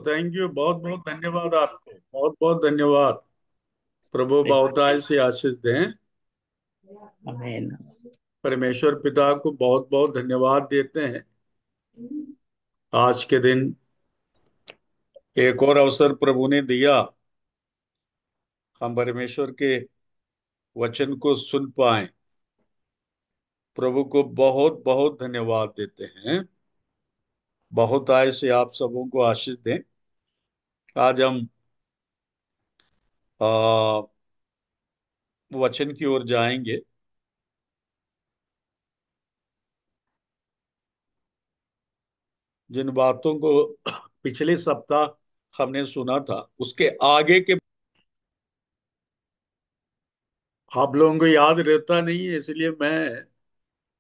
Thank you. बहुत बहुत धन्यवाद आपको। बहुत बहुत धन्यवाद। प्रभु प्रेज बहुताय से आशीष दें। आमेन। परमेश्वर पिता को बहुत बहुत धन्यवाद देते हैं। आज के दिन एक और अवसर प्रभु ने दिया, हम परमेश्वर के वचन को सुन पाए। प्रभु को बहुत बहुत धन्यवाद देते हैं। बहुताय से आप सबों को आशीष दें। आज हम आ, वचन की ओर जाएंगे। जिन बातों को पिछले सप्ताह हमने सुना था, उसके आगे के आप लोगों को याद रहता नहीं है, इसलिए मैं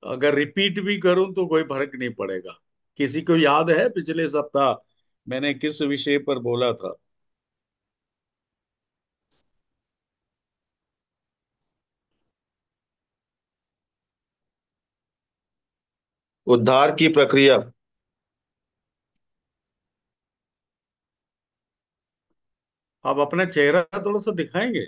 अगर रिपीट भी करूं तो कोई फर्क नहीं पड़ेगा। किसी को याद है पिछले सप्ताह मैंने किस विषय पर बोला था? उद्धार की प्रक्रिया। आप अपना चेहरा थोड़ा सा दिखाएंगे?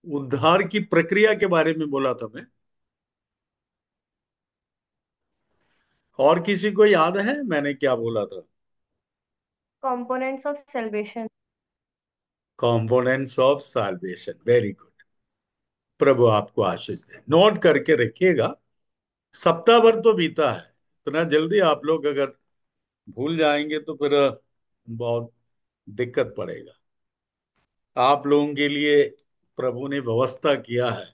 उद्धार की प्रक्रिया के बारे में बोला था मैं। और किसी को याद है मैंने क्या बोला था? components of salvation. Components of salvation. Very good. प्रभु आपको आशीष दे। नोट करके रखिएगा। सप्ताह भर तो बीता है, इतना जल्दी आप लोग अगर भूल जाएंगे तो फिर बहुत दिक्कत पड़ेगा। आप लोगों के लिए प्रभु ने व्यवस्था किया है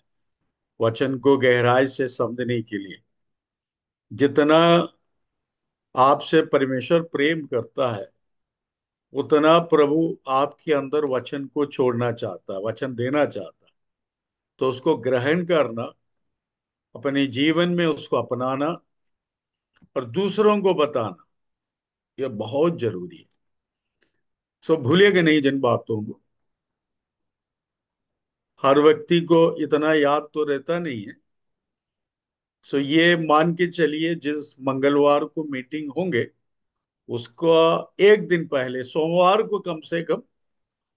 वचन को गहराई से समझने के लिए। जितना आपसे परमेश्वर प्रेम करता है, उतना प्रभु आपके अंदर वचन को छोड़ना चाहता है, वचन देना चाहता है। तो उसको ग्रहण करना, अपने जीवन में उसको अपनाना और दूसरों को बताना, यह बहुत जरूरी है। सो भूलिएगा नहीं जिन बातों को। हर व्यक्ति को इतना याद तो रहता नहीं है। सो ये मान के चलिए, जिस मंगलवार को मीटिंग होंगे उसको एक दिन पहले सोमवार को कम से कम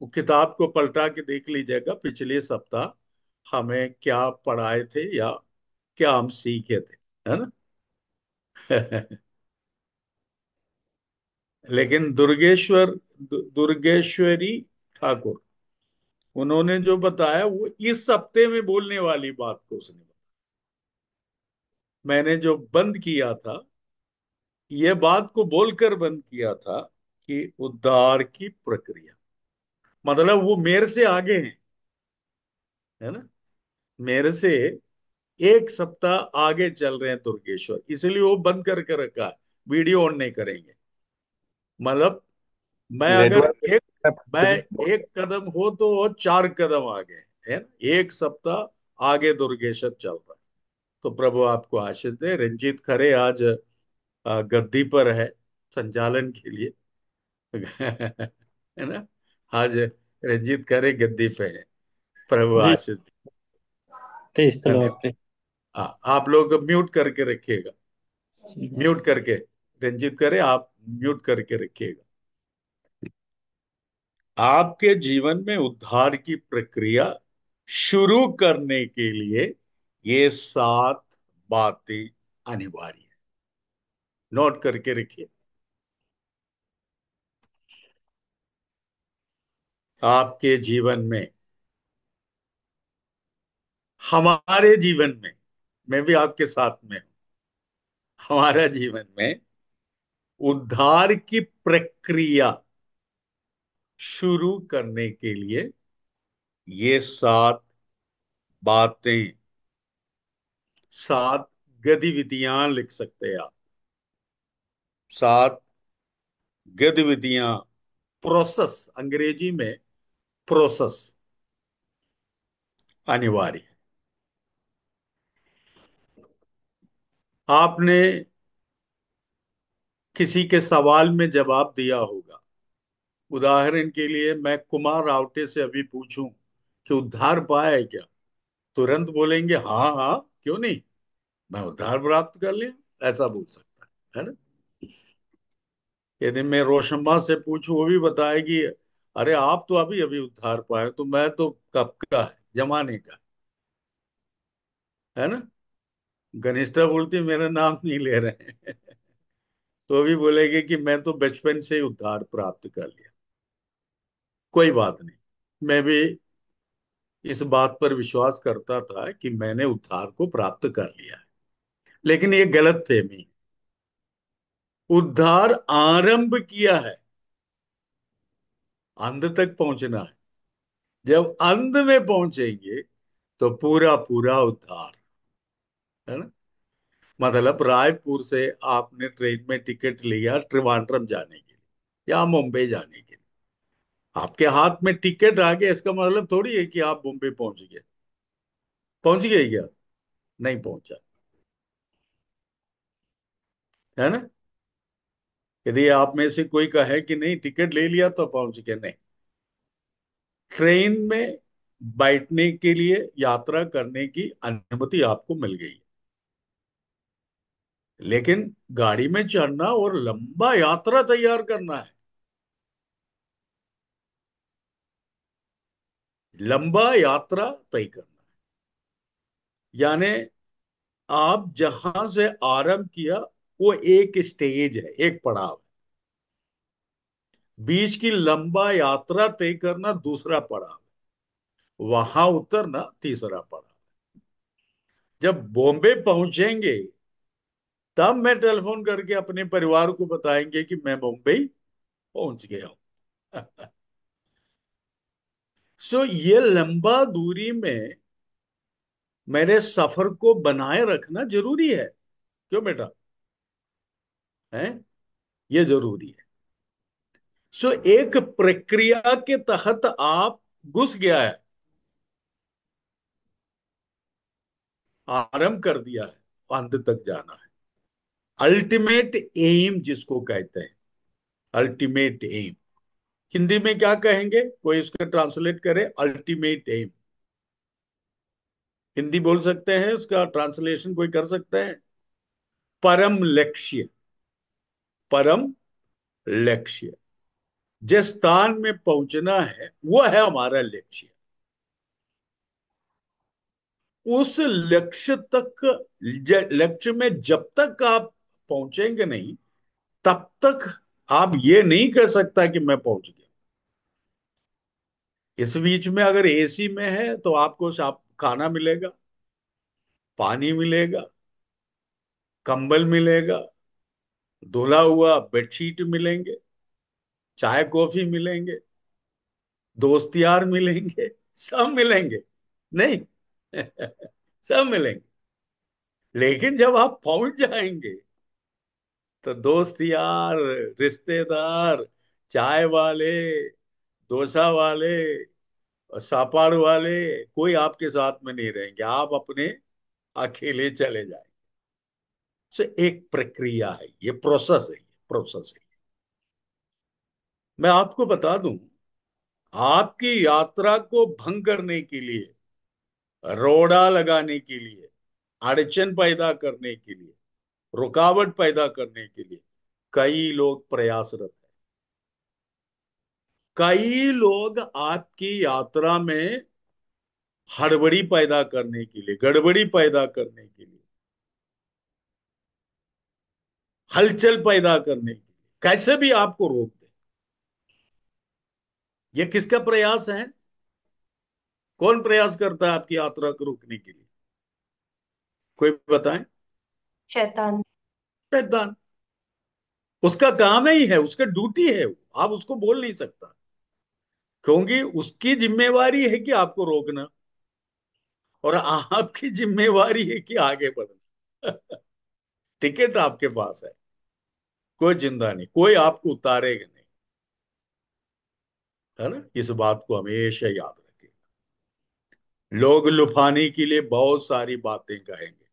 वो किताब को पलटा के देख लीजिएगा, पिछले सप्ताह हमें क्या पढ़ाए थे या क्या हम सीखे थे, है ना? लेकिन दुर्गेश्वरी ठाकुर, उन्होंने जो बताया वो इस हफ्ते में बोलने वाली बात को उसने बताया। मैंने जो बंद किया था, ये बात को बोलकर बंद किया था कि उद्धार की प्रक्रिया, मतलब वो मेरे से आगे हैं, है ना? मेरे से एक सप्ताह आगे चल रहे हैं दुर्गेश्वर, इसलिए वो बंद करके रखा है। वीडियो ऑन नहीं करेंगे। मतलब मैं अगर नेटवर्क। एक मैं एक कदम हो तो वो चार कदम आगे है ना? एक सप्ताह आगे दुर्गेश्वर चल रहा है। तो प्रभु आपको आशीष दे। रंजीत खरे आज गद्दी पर है संचालन के लिए। है ना? आज रंजीत खरे गद्दी पे है। प्रभु जी। आशीष दे। Praise the Lord. धन्यवाद। आप लोग म्यूट करके रखिएगा। म्यूट करके, रंजीत करे आप म्यूट करके रखिएगा। आपके जीवन में उद्धार की प्रक्रिया शुरू करने के लिए ये सात बातें अनिवार्य है। नोट करके रखिए। आपके जीवन में, हमारे जीवन में, मैं भी आपके साथ में हूं, हमारा जीवन में उद्धार की प्रक्रिया शुरू करने के लिए ये सात बातें, सात गतिविधियां लिख सकते हैं आप। सात गतिविधियां, प्रोसेस, अंग्रेजी में प्रोसेस अनिवार्य है। आपने किसी के सवाल में जवाब दिया होगा। उदाहरण के लिए मैं कुमार रावटे से अभी पूछूं कि उद्धार पाया है क्या, तुरंत बोलेंगे हाँ हाँ, क्यों नहीं। मैं उद्धार प्राप्त कर लिया, ऐसा बोल सकता है ना। यदि मैं रोशम्मा से पूछूं, वो भी बताएगी, अरे आप तो अभी अभी उद्धार पाए, तो मैं तो कब का है, जमाने का, है ना। घनिष्ठा बोलती मेरा नाम नहीं ले रहे हैं। तो भी बोलेगी कि मैं तो बचपन से ही उद्धार प्राप्त कर लिया। कोई बात नहीं, मैं भी इस बात पर विश्वास करता था कि मैंने उद्धार को प्राप्त कर लिया है। लेकिन ये गलत फहमी। उद्धार आरंभ किया है, अंत तक पहुंचना है। जब अंत में पहुंचेंगे तो पूरा पूरा उद्धार, है ना। मतलब रायपुर से आपने ट्रेन में टिकट लिया ट्रिवांड्रम जाने के लिए या मुंबई जाने के लिए, आपके हाथ में टिकट आ गया, इसका मतलब थोड़ी है कि आप मुंबई पहुंच गए। पहुंच गए क्या? नहीं पहुंचा, है ना। यदि आप में से कोई कहे कि नहीं टिकट ले लिया तो पहुंच गए, नहीं। ट्रेन में बैठने के लिए, यात्रा करने की अनुमति आपको मिल गई है, लेकिन गाड़ी में चढ़ना और लंबा यात्रा तैयार करना है। लंबा यात्रा तय करना है, यानी आप जहां से आरंभ किया वो एक स्टेज है, एक पड़ाव है। बीच की लंबा यात्रा तय करना दूसरा पड़ाव है, वहां उतरना तीसरा पड़ाव। जब बॉम्बे पहुंचेंगे तब मैं टेलीफोन करके अपने परिवार को बताएंगे कि मैं मुंबई पहुंच गया हूं। सो ये लंबा दूरी में मेरे सफर को बनाए रखना जरूरी है। क्यों बेटा? है, ये जरूरी है। सो एक प्रक्रिया के तहत आप घुस गया है, आरंभ कर दिया है, अंत तक जाना है। अल्टीमेट एम जिसको कहते हैं, अल्टीमेट एम। हिंदी में क्या कहेंगे? कोई इसको ट्रांसलेट करे, अल्टीमेट एम। हिंदी बोल सकते हैं, उसका ट्रांसलेशन कोई कर सकते हैं? परम लक्ष्य। परम लक्ष्य, जिस स्थान में पहुंचना है वो है हमारा लक्ष्य। उस लक्ष्य तक, लक्ष्य में जब तक आप पहुंचेंगे नहीं, तब तक आप ये नहीं कह सकता कि मैं पहुंच गया। इस बीच में अगर एसी में है तो आपको खाना मिलेगा, पानी मिलेगा, कंबल मिलेगा, धुला हुआ बेडशीट मिलेंगे, चाय कॉफी मिलेंगे, दोस्त यार मिलेंगे, सब मिलेंगे, नहीं? सब मिलेंगे। लेकिन जब आप पहुंच जाएंगे तो दोस्त यार, रिश्तेदार, चाय वाले, डोसा वाले और सापाड़ वाले कोई आपके साथ में नहीं रहेंगे, आप अपने अकेले चले जाएंगे। से एक प्रक्रिया है, ये प्रोसेस है, ये प्रोसेस है। मैं आपको बता दूं, आपकी यात्रा को भंग करने के लिए, रोड़ा लगाने के लिए, अड़चन पैदा करने के लिए, रुकावट पैदा करने के लिए कई लोग प्रयासरत हैं। कई लोग आपकी यात्रा में हड़बड़ी पैदा करने के लिए, गड़बड़ी पैदा करने के लिए, हलचल पैदा करने के लिए, कैसे भी आपको रोक दे। ये किसका प्रयास है? कौन प्रयास करता है आपकी यात्रा को रोकने के लिए? कोई बताएं। शैतान। शैतान। उसका काम ही है, उसका ड्यूटी है, आप उसको बोल नहीं सकता, क्योंकि उसकी जिम्मेवारी है कि आपको रोकना, और आपकी जिम्मेवारी है कि आगे बढ़ना। टिकट आपके पास है, कोई चिंता नहीं, कोई आपको उतारेगा नहीं, है ना। इस बात को हमेशा याद रखें। लोग लुभाने के लिए बहुत सारी बातें कहेंगे,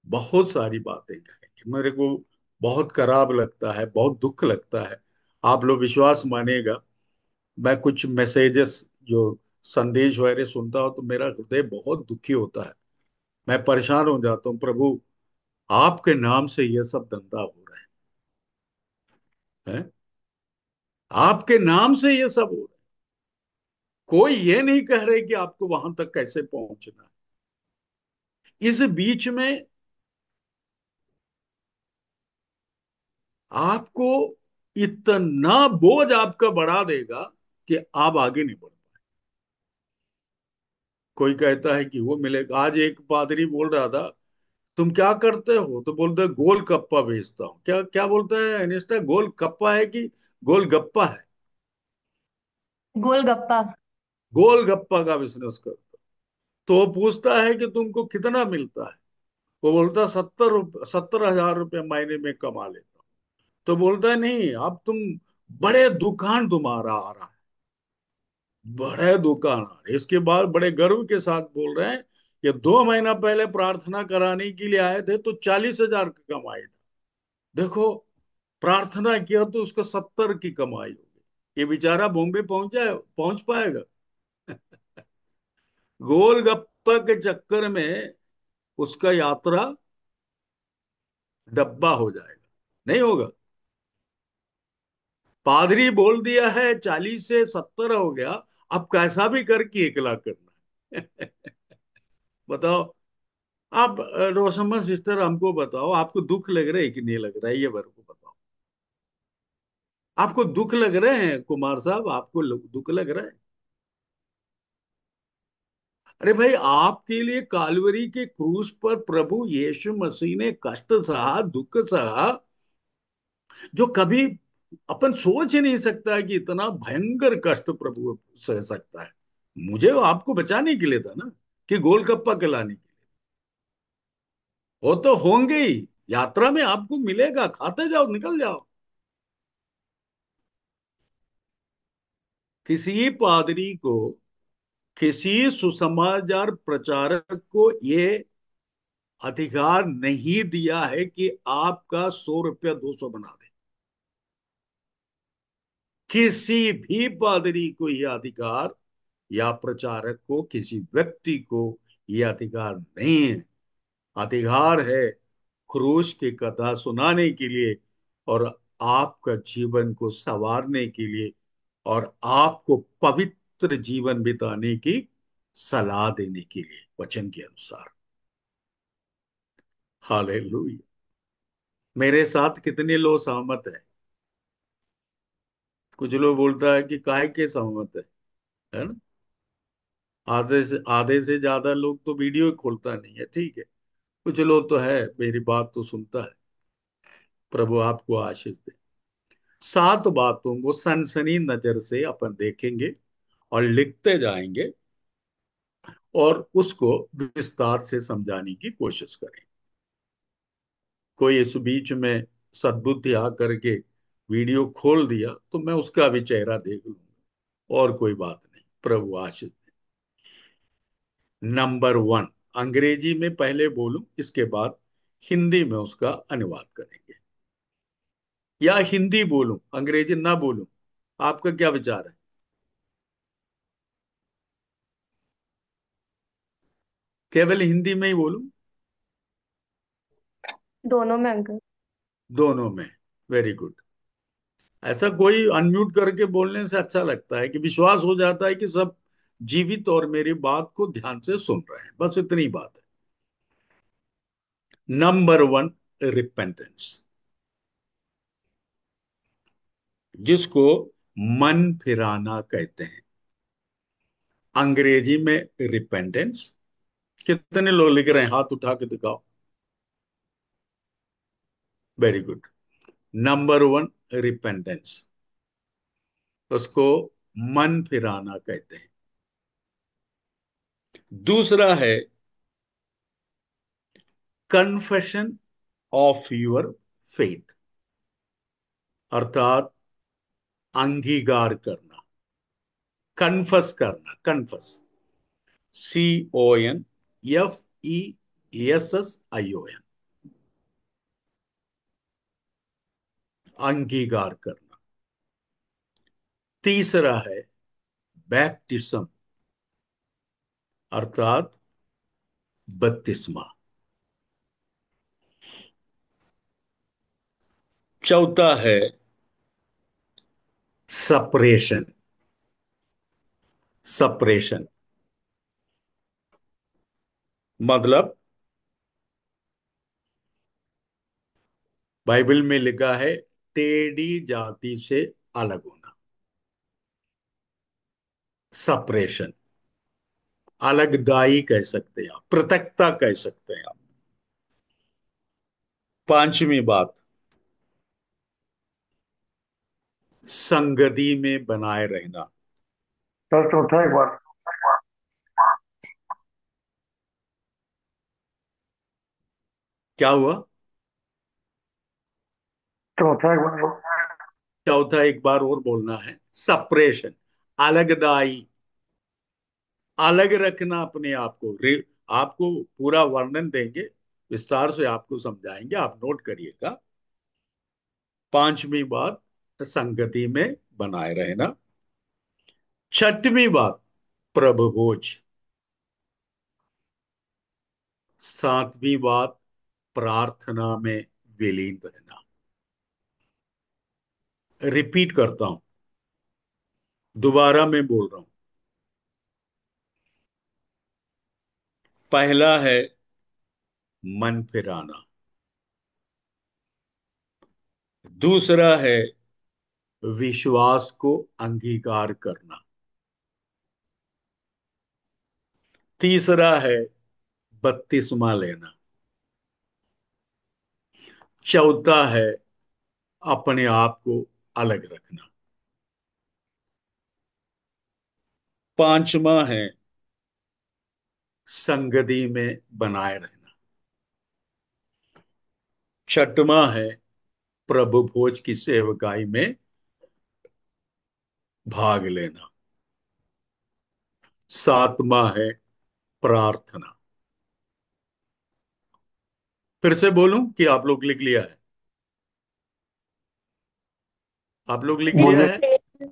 बहुत सारी बातें कहेंगे। मेरे को बहुत खराब लगता है, बहुत दुख लगता है। आप लोग विश्वास मानेगा, मैं कुछ मैसेजेस जो संदेश वगैरह सुनता हूं तो मेरा हृदय बहुत दुखी होता है। मैं परेशान हो जाता हूँ, प्रभु आपके नाम से यह सब धंधा हो रहा है? आपके नाम से ये सब हो रहा है। कोई ये नहीं कह रहे कि आपको वहां तक कैसे पहुंचना है। इस बीच में आपको इतना बोझ आपका बढ़ा देगा कि आप आगे नहीं बढ़ पाए। कोई कहता है कि वो मिलेगा। आज एक पादरी बोल रहा था, तुम क्या करते हो? तो बोलते गोल गप्पा बेचता हूँ। क्या क्या बोलता है अनिष्ठा, गोल गप्पा है कि गोल गप्पा है? गोलगप्पा। गोल गप्पा का बिजनेस करता। तो वो पूछता है कि तुमको कितना मिलता है? वो बोलता 70,000 रुपये महीने में कमा लेता हूं। तो बोलता है नहीं, अब तुम बड़े दुकान तुम्हारा आ रहा है, बड़े दुकान आ रहे। इसके बाद बड़े गर्व के साथ बोल रहे हैं, ये 2 महीना पहले प्रार्थना कराने के लिए आए थे तो 40,000 की कमाई था। देखो, प्रार्थना किया तो उसको 70 की कमाई होगी। ये बेचारा बॉम्बे पहुंच पाएगा? गोलगप्पा के चक्कर में उसका यात्रा डब्बा हो जाएगा, नहीं होगा। पादरी बोल दिया है 40 से 70 हो गया, अब कैसा भी करके 1 लाख करना है। बताओ। आप रोशम्मा सिस्टर हमको बताओ, आपको दुख लग रहा है कि नहीं लग रहा है? ये मेरे को बताओ। आपको दुख लग रहे हैं कुमार साहब? आपको दुख लग रहा है? अरे भाई, आपके लिए कालवरी के क्रूस पर प्रभु यीशु मसीह ने कष्ट सहा, दुख सहा, जो कभी अपन सोच ही नहीं सकता है कि इतना भयंकर कष्ट प्रभु सह सकता है। मुझे वो आपको बचाने के लिए था ना, कि गोलगप्पा खिलाने के लिए। वो तो होंगे ही, यात्रा में आपको मिलेगा, खाते जाओ निकल जाओ। किसी पादरी को, किसी सुसमाचार प्रचारक को ये अधिकार नहीं दिया है कि आपका 100 रुपया 200 बना दे। किसी भी पादरी को यह अधिकार, या प्रचारक को, किसी व्यक्ति को यह अधिकार नहीं है। अधिकार है क्रूस की कथा सुनाने के लिए, और आपका जीवन को संवारने के लिए, और आपको पवित्र जीवन बिताने की सलाह देने के लिए, वचन के अनुसार। हालेलुया। मेरे साथ कितने लोग सहमत है? कुछ लोग बोलता है कि काहे के सहमत है ना? आधे से ज्यादा लोग तो वीडियो खोलता नहीं है, ठीक है। कुछ लोग तो है, मेरी बात तो सुनता है। प्रभु आपको आशीष दे। 7 बातों को सनसनी नजर से अपन देखेंगे और लिखते जाएंगे, और उसको विस्तार से समझाने की कोशिश करें। कोई इस बीच में सद्बुद्धि आकर के वीडियो खोल दिया तो मैं उसका भी चेहरा देख लूंगा, और कोई बात नहीं। प्रभु आशीष दे। नंबर 1, अंग्रेजी में पहले बोलूं, इसके बाद हिंदी में उसका अनुवाद करेंगे, या हिंदी बोलूं अंग्रेजी ना बोलूं? आपका क्या विचार है? केवल हिंदी में ही बोलूं? दोनों में अंकल। दोनों में। Very good. ऐसा कोई अनम्यूट करके बोलने से अच्छा लगता है, कि विश्वास हो जाता है कि सब जीवित और मेरी बात को ध्यान से सुन रहे हैं। बस इतनी बात है। नंबर 1, रिपेंटेंस, जिसको मन फिराना कहते हैं। अंग्रेजी में रिपेंटेंस। कितने लोग लिख रहे हैं? हाथ उठा के दिखाओ। Very good. नंबर 1, रिपेंटेंस, उसको मन फिराना कहते हैं। दूसरा है कन्फेशन ऑफ योर फेथ, अर्थात अंगीकार करना, कन्फस करना। कन्फस, CONFESSION, अंगीकार करना। तीसरा है बैप्टिज्म, अर्थात बत्तीसवा। चौथा है सपरेशन। सपरेशन मतलब बाइबल में लिखा है टेढ़ी जाति से अलग होना। सपरेशन, अलगदाई कह सकते हैं आप, पृथकता कह सकते हैं आप। पांचवी बात, संगति में बनाए रहना। सर चौथा एक बार। क्या हुआ? चौथा एक बार। चौथा एक बार और बोलना है, सपरेशन, अलगदाई, अलग रखना अपने आप को। आपको पूरा वर्णन देंगे, विस्तार से आपको समझाएंगे, आप नोट करिएगा। पांचवी बात, संगति में बनाए रहना। छठवीं बात, प्रभुभोज। सातवीं बात, प्रार्थना में विलीन रहना। रिपीट करता हूं, दोबारा मैं बोल रहा हूं। पहला है मन फिराना। दूसरा है विश्वास को अंगीकार करना। तीसरा है बपतिस्मा लेना। चौथा है अपने आप को अलग रखना। पांचवा है संगति में बनाए रहना। छठवां है प्रभु भोज की सेवकाई में भाग लेना। सातवां है प्रार्थना। फिर से बोलूं कि आप लोग लिख लिया है? आप लोग लिख लिया बोलिए। है? हाँ,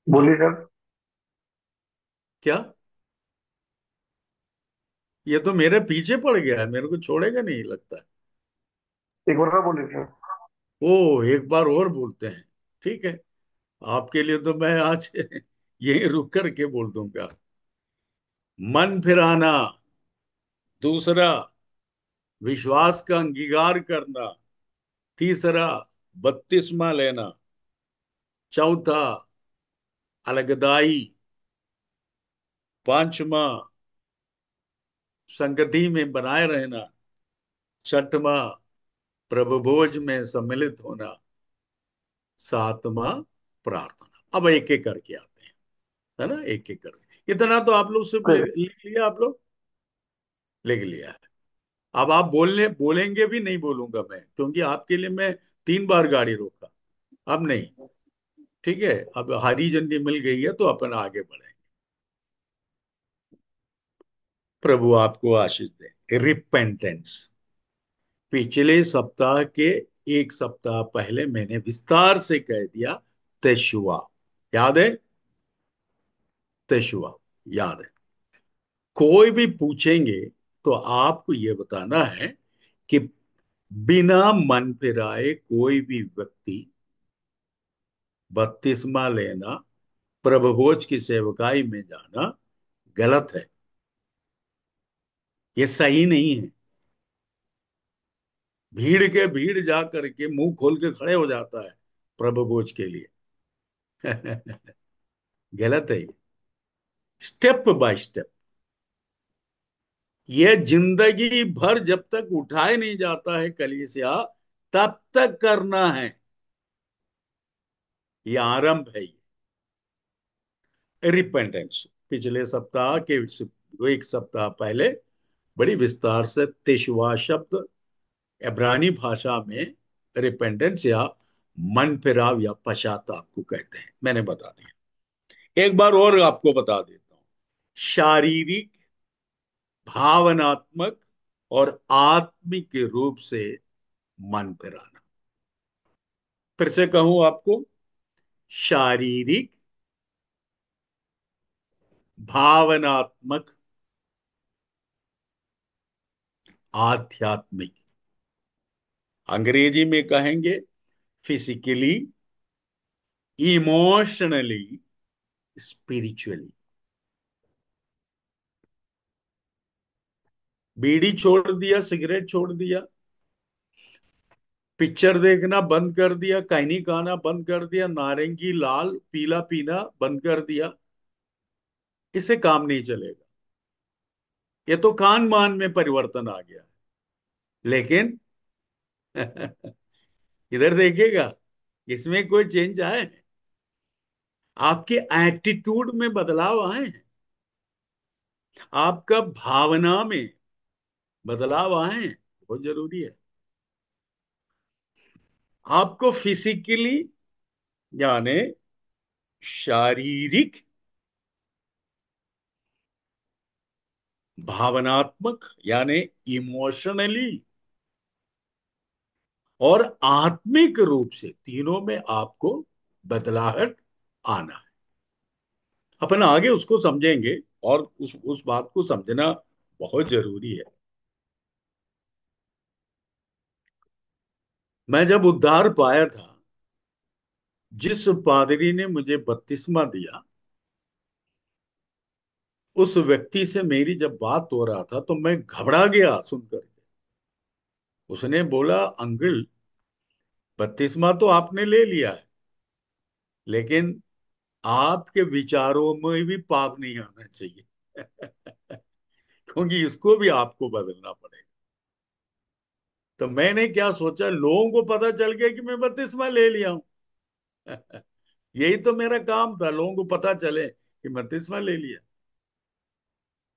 बोलिए सर। क्या? ये तो मेरे पीछे पड़ गया है, मेरे को छोड़ेगा नहीं लगता है। एक बार सर बोलिए सर। ओ, एक बार और बोलते हैं, ठीक है। आपके लिए तो मैं आज यही रुक करके बोल दूंगा। मन फिराना, दूसरा विश्वास का अंगीकार करना, तीसरा बपतिस्मा लेना, चौथा अलगदाई, पांचवा संगति में बनाए रहना, छठवां प्रभुभोज में सम्मिलित होना, सातवां प्रार्थना। अब एक एक करके आते हैं, है ना, एक एक करके। इतना तो आप लोग सिर्फ ठीक लिख लिया, आप लोग लिख लिया है। अब आप बोलने बोलेंगे भी नहीं, बोलूंगा मैं, क्योंकि आपके लिए मैं 3 बार गाड़ी रोका, अब नहीं। ठीक है, अब हरी झंडी मिल गई है तो अपन आगे बढ़े। प्रभु आपको आशीष दे। रिपेंटेंस, पिछले सप्ताह के एक सप्ताह पहले मैंने विस्तार से कह दिया, तेशुआ। याद है? तेशुआ याद है? कोई भी पूछेंगे तो आपको यह बताना है कि बिना मन फिराए कोई भी व्यक्ति बपतिस्मा लेना, प्रभुभोज की सेवकाई में जाना गलत है। ये सही नहीं है। भीड़ के भीड़ जा करके मुंह खोल के खड़े हो जाता है प्रभुभोज के लिए। गलत है ये। स्टेप बाय स्टेप, ये जिंदगी भर जब तक उठाए नहीं जाता है कलीसिया, तब तक करना है। ये आरंभ है। ये रिपेंटेंस, पिछले सप्ताह के एक सप्ताह पहले बड़ी विस्तार से तेशुआ शब्द इब्रानी भाषा में रिपेंटेंस या मन फिराव या पश्चाताप को कहते हैं, मैंने बता दिया। एक बार और आपको बता देता हूं, शारीरिक, भावनात्मक और आत्मिक रूप से मन फिराना। फिर से कहूं आपको, शारीरिक, भावनात्मक आध्यात्मिक, अंग्रेजी में कहेंगे फिजिकली, इमोशनली, स्पिरिचुअली। बीड़ी छोड़ दिया, सिगरेट छोड़ दिया, पिक्चर देखना बंद कर दिया, कहानी गाना बंद कर दिया, नारंगी लाल पीला पीना बंद कर दिया, इससे काम नहीं चलेगा। ये तो कान मान में परिवर्तन आ गया। लेकिन इधर देखिएगा, इसमें कोई चेंज आए, आपके एटीट्यूड में बदलाव आए, आपका भावना में बदलाव आए, बहुत जरूरी है। आपको फिजिकली यानी शारीरिक, भावनात्मक यानी इमोशनली, और आत्मिक रूप से, तीनों में आपको बदलाहट आना है। अपन आगे उसको समझेंगे, और उस बात को समझना बहुत जरूरी है। मैं जब उद्धार पाया था, जिस पादरी ने मुझे बपतिस्मा दिया, उस व्यक्ति से मेरी जब बात हो रहा था तो मैं घबरा गया सुनकर के। उसने बोला, अंकल, बपतिस्मा तो आपने ले लिया है, लेकिन आपके विचारों में भी पाप नहीं आना चाहिए। क्योंकि इसको भी आपको बदलना पड़ेगा। तो मैंने क्या सोचा, लोगों को पता चल गया कि मैं बपतिस्मा ले लिया हूं। यही तो मेरा काम था, लोगों को पता चले कि बपतिस्मा ले लिया।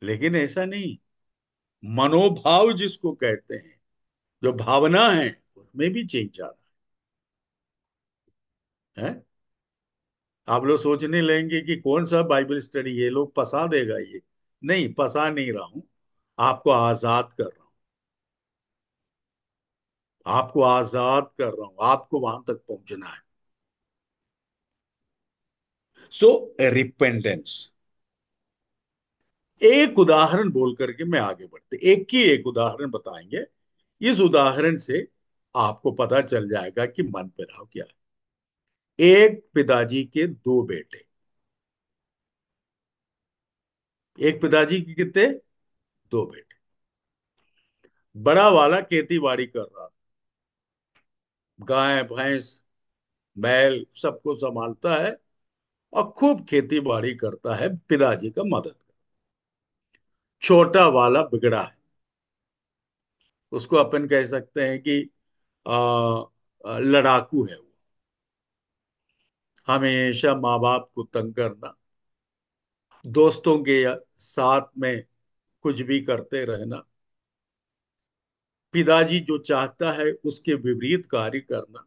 लेकिन ऐसा नहीं, मनोभाव जिसको कहते हैं, जो भावना है, उसमें भी चेंज आ रहा है। आप लोग सोचने लेंगे कि कौन सा बाइबल स्टडी, ये लोग फंसा देगा ये। नहीं, फंसा नहीं रहा हूं, आपको आजाद कर रहा हूं, आपको आजाद कर रहा हूं, आपको वहां तक पहुंचना है। सो रिपेंडेंस, एक उदाहरण बोल करके मैं आगे बढ़ते, एक उदाहरण बताएंगे। इस उदाहरण से आपको पता चल जाएगा कि मन पे क्या है। एक पिताजी के दो बेटे, एक पिताजी के कितने, दो बेटे। बड़ा वाला खेती बाड़ी कर रहा था, गाय भैंस बैल सबको संभालता है, और खूब खेती बाड़ी करता है, पिताजी का मदद कर। छोटा वाला बिगड़ा है, उसको अपन कह सकते हैं कि लड़ाकू है वो, हमेशा माँ बाप को तंग करना, दोस्तों के साथ में कुछ भी करते रहना, पिताजी जो चाहता है उसके विपरीत कार्य करना।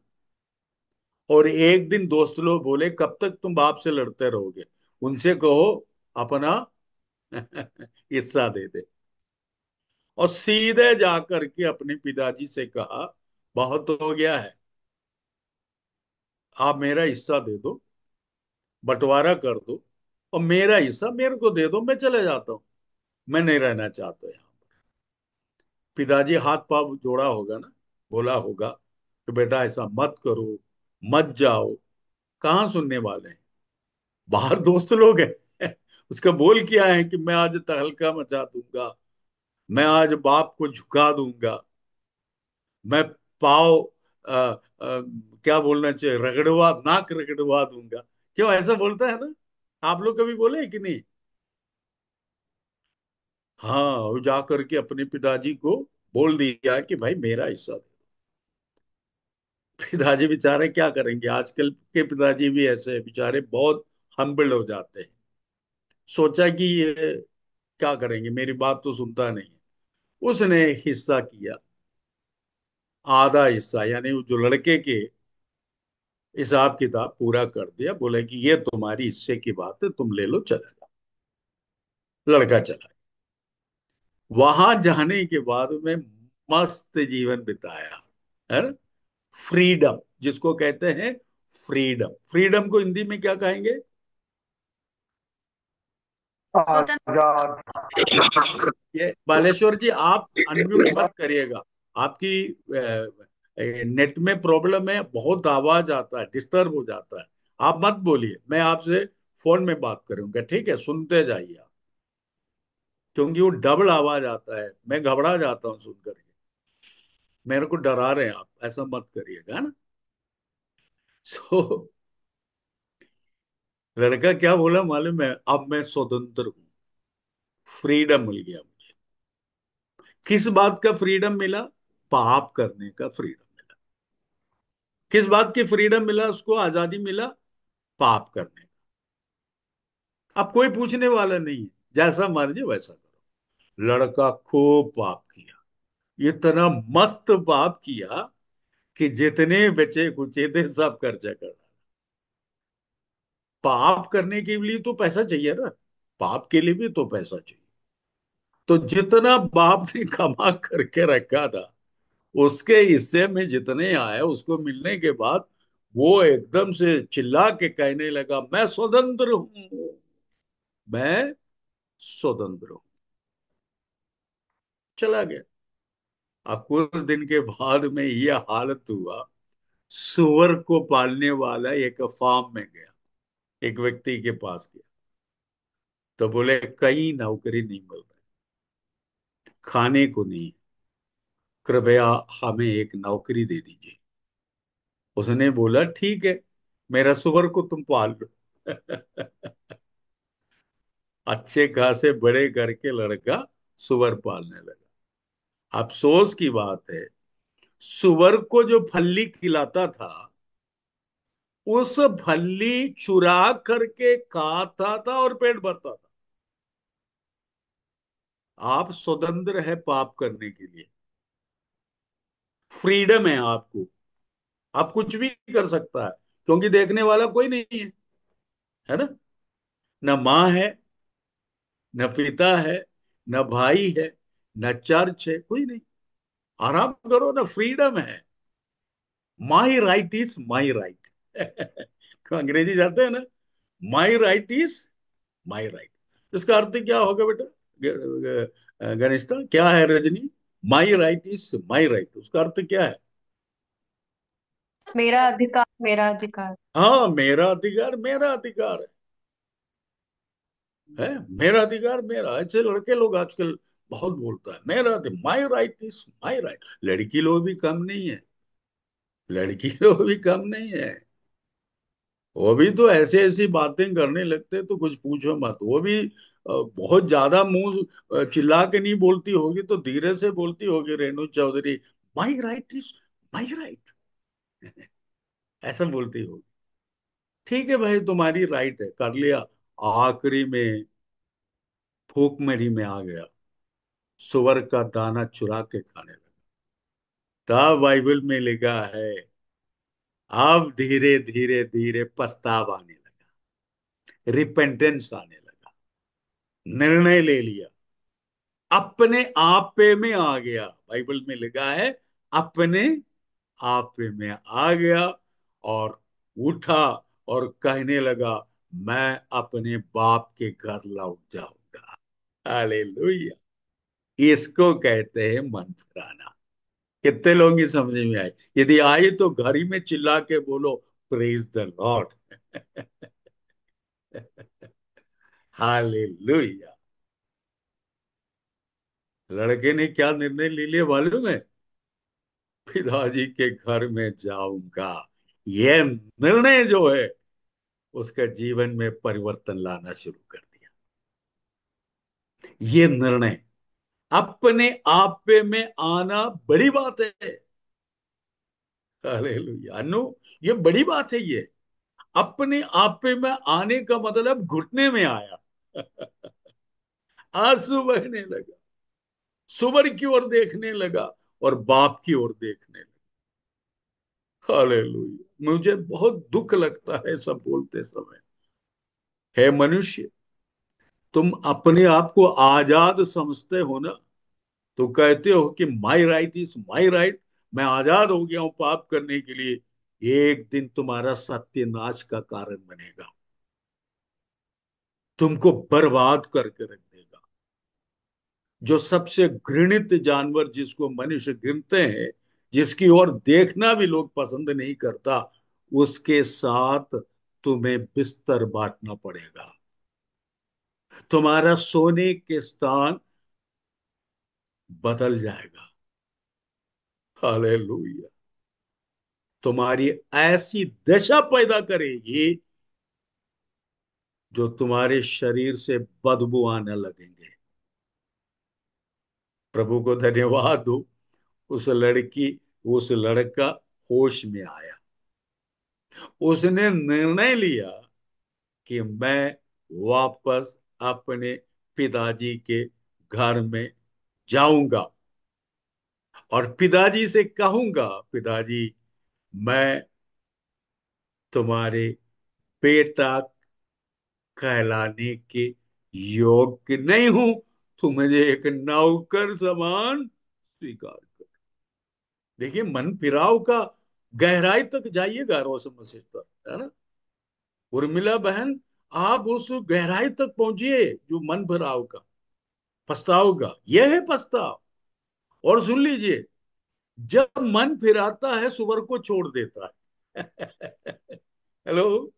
और एक दिन दोस्त लोग बोले, कब तक तुम बाप से लड़ते रहोगे, उनसे कहो अपना हिस्सा दे दे। और सीधे जाकर के अपने पिताजी से कहा, बहुत हो गया है, आप मेरा हिस्सा दे दो, बंटवारा कर दो, और मेरा हिस्सा मेरे को दे दो, मैं चले जाता हूं, मैं नहीं रहना चाहता यहाँ। पिताजी हाथ पांव जोड़ा होगा ना, बोला होगा कि बेटा ऐसा मत करो, मत जाओ। कहाँ सुनने वाले हैं, बाहर दोस्त लोग हैं। उसका बोल किया है कि मैं आज तहलका मचा दूंगा, मैं आज बाप को झुका दूंगा, मैं पाव क्या बोलना चाहिए, रगड़वा, नाक रगड़वा दूंगा। क्यों ऐसा बोलता है ना, आप लोग कभी बोले कि नहीं। हाँ, वो जा करके अपने पिताजी को बोल दिया कि भाई मेरा हिस्सा दे। पिताजी बेचारे क्या करेंगे, आजकल के पिताजी भी ऐसे हैं, बेचारे बहुत हम्बल हो जाते हैं। सोचा कि ये क्या करेंगे, मेरी बात तो सुनता नहीं है। उसने हिस्सा किया, आधा हिस्सा, यानी वो जो लड़के के हिसाब किताब पूरा कर दिया, बोला कि ये तुम्हारी हिस्से की बात है, तुम ले लो, चला जाओ। लड़का चला। वहां जाने के बाद में मस्त जीवन बिताया, है ना। फ्रीडम जिसको कहते हैं, फ्रीडम, फ्रीडम को हिंदी में क्या कहेंगे, स्वतंत्र। आजाद। ये बालेश्वर जी, आप अनम्यूट मत करिएगा। आपकी नेट में प्रॉब्लम है, बहुत आवाज आता है, डिस्टर्ब हो जाता है। आप मत बोलिए, मैं आपसे फोन में बात करूंगा, ठीक है? सुनते जाइए आप, क्योंकि वो डबल आवाज आता है, मैं घबरा जाता हूँ सुन करके। मेरे को डरा रहे हैं आप, ऐसा मत करिएगा, है ना? सो लड़का क्या बोला मालूम है? अब मैं स्वतंत्र हूँ, फ्रीडम मिल गया मुझे। किस बात का फ्रीडम मिला? पाप करने का फ्रीडम मिला। किस बात की फ्रीडम मिला उसको, आजादी मिला? पाप करने का। अब कोई पूछने वाला नहीं है, जैसा मर्जी वैसा करो। लड़का खूब पाप किया, इतना मस्त पाप किया कि जितने बचे कुचे थे सब खर्चा कर डाला। पाप करने के लिए तो पैसा चाहिए ना, पाप के लिए भी तो पैसा चाहिए। तो जितना बाप ने कमा करके रखा था, उसके हिस्से में जितने आए उसको मिलने के बाद वो एकदम से चिल्ला के कहने लगा, मैं स्वतंत्र हूं, मैं स्वतंत्र हूं। चला गया। अब कुछ दिन के बाद में ये हालत हुआ, सुअर को पालने वाला एक फार्म में गया, एक व्यक्ति के पास गया। तो बोले कहीं नौकरी नहीं मिल रही, खाने को नहीं, कृपया हमें एक नौकरी दे दीजिए। उसने बोला ठीक है, मेरा सुअर को तुम पाल लो। अच्छे खासे बड़े घर के लड़का सुअर पालने लगा। अफसोस की बात है, सुअर को जो फल्ली खिलाता था, उस फल्ली चुरा करके खाता था और पेट भरता था। आप स्वतंत्र है पाप करने के लिए, फ्रीडम है आपको, आप कुछ भी कर सकता है, क्योंकि देखने वाला कोई नहीं है ना? न माँ है, न पिता है, न भाई है, न चर्च है, कोई नहीं। आराम करो ना, फ्रीडम है। माई राइट इज माई राइट। अंग्रेजी जानते हैं ना? माई राइट इज माई राइट। इसका अर्थ क्या होगा बेटा? घनिष्ठा क्या है? रजनी, माई राइट इज माई राइट, उसका अर्थ क्या है? मेरा अधिकार, मेरा अधिकार। हाँ, मेरा अधिकार मेरा अधिकार है मेरा अधिकार मेरा। ऐसे लड़के लोग आजकल बहुत बोलता है, मेरा माई राइट इज माई राइट। लड़की लोग भी कम नहीं है, लड़की लोग भी कम नहीं है। वो भी तो ऐसे ऐसी बातें करने लगते, तो कुछ पूछो मत। वो भी बहुत ज्यादा मुंह चिल्ला के नहीं बोलती होगी, तो धीरे से बोलती होगी, Renu Chaudhary, my right is my right. ऐसा बोलती होगी। ठीक है भाई, तुम्हारी राइट है, कर लिया। आखिरी में भूखमरी में आ गया, सुअर का दाना चुरा के खाने लगा। तब बाइबल में लिखा है, अब धीरे धीरे धीरे पछतावा आने लगा, रिपेंटेंस आने लगा, निर्णय ले लिया, अपने आप पे में आ गया। बाइबल में लिखा है, अपने आप पे में आ गया, और उठा और कहने लगा, मैं अपने बाप के घर लौट जाऊंगा। हालेलुया। इसको कहते हैं मन फिराना। कितने लोगों की समझ में आई? यदि आई तो घर ही में चिल्ला के बोलो, प्रेज द लॉर्ड। हालेलुया। लड़के ने क्या निर्णय ले लिया मालूम है? पिताजी के घर में जाऊंगा। यह निर्णय जो है, उसका जीवन में परिवर्तन लाना शुरू कर दिया। ये निर्णय, अपने आप पे में आना बड़ी बात है। हालेलुया। अनु, ये बड़ी बात है ये। अपने आप पे में आने का मतलब घुटने में आया। आंसू बहने लगा, सुवर की ओर देखने लगा और बाप की ओर देखने लगा। हालेलुया। मुझे बहुत दुख लगता है सब बोलते समय। है मनुष्य, तुम अपने आप को आजाद समझते हो ना, तो कहते हो कि माई राइट इज माई राइट, मैं आजाद हो गया हूं पाप करने के लिए। एक दिन तुम्हारा सत्यानाश का कारण बनेगा। तुमको बर्बाद करके रख देगा। जो सबसे घृणित जानवर जिसको मनुष्य गिनते हैं, जिसकी ओर देखना भी लोग पसंद नहीं करता, उसके साथ तुम्हें बिस्तर बांटना पड़ेगा। तुम्हारा सोने के स्थान बदल जाएगा। हालेलुया। तुम्हारी ऐसी दशा पैदा करेगी जो तुम्हारे शरीर से बदबू आने लगेंगे। प्रभु को धन्यवाद दो। उस लड़की, उस लड़का होश में आया। उसने निर्णय लिया कि मैं वापस अपने पिताजी के घर में जाऊंगा और पिताजी से कहूंगा, पिताजी, मैं तुम्हारे बेटा कहलाने के योग्य नहीं हूं। तुम मुझे एक नौकर समान स्वीकार कर। देखिए, मन फिराव का गहराई तक जाइएगा रोशन मसीह पर, है ना। उर्मिला बहन, आप उस गहराई तक पहुंचिए जो मन फिराव का, पछताव का, यह है पछताव। और सुन लीजिए, जब मन फिराता है सुअर को छोड़ देता है। हेलो।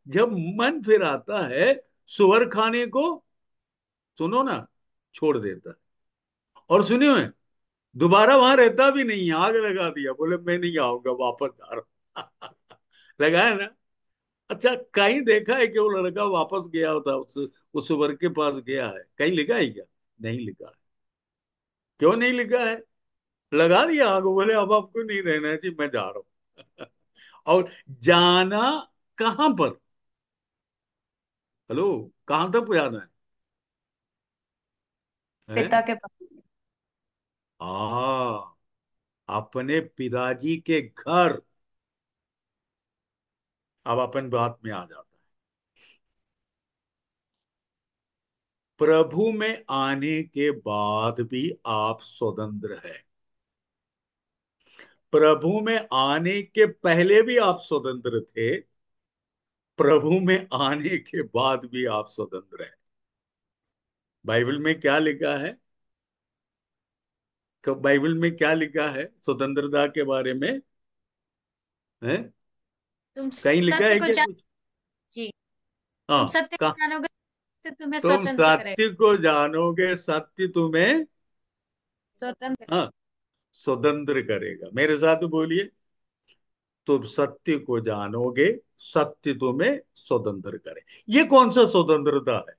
जब मन फिराता है सुअर खाने को, सुनो ना, छोड़ देता है। और सुनियो, दोबारा वहां रहता भी नहीं है। आग लगा दिया, बोले मैं नहीं आऊंगा, वापस जा रहा हूं। लगा है ना। अच्छा, कहीं देखा है कि वो लड़का वापस गया होता, उस वर के पास गया है? कहीं लिखा है क्या? नहीं लिखा है। क्यों नहीं लिखा है? लगा दिया आग, बोले अब आपको नहीं रहना है जी, मैं जा रहा हूं। और जाना कहां पर? हेलो, कहां तक जाना है? पिता के पास। हाँ, अपने पिताजी के घर। अब अपन बात में आ जाता है। प्रभु में आने के बाद भी आप स्वतंत्र है। प्रभु में आने के पहले भी आप स्वतंत्र थे। प्रभु में आने के बाद भी आप स्वतंत्र है। बाइबल में क्या लिखा है? बाइबल में क्या लिखा है स्वतंत्रता के बारे में? है? तुम कहीं लिखा सत्य है को क्या जान कुछ? जी। हाँ। तुम सत्य को कहा? जानोगे तो तुम्हें तुम स्वतंत्र करेगा। सत्य को जानोगे, सत्य तुम्हें, स्वतंत्र। हाँ, स्वतंत्र करेगा। मेरे साथ बोलिए, तुम सत्य को जानोगे, सत्य तुम्हें स्वतंत्र करे। ये कौन सा स्वतंत्रता है?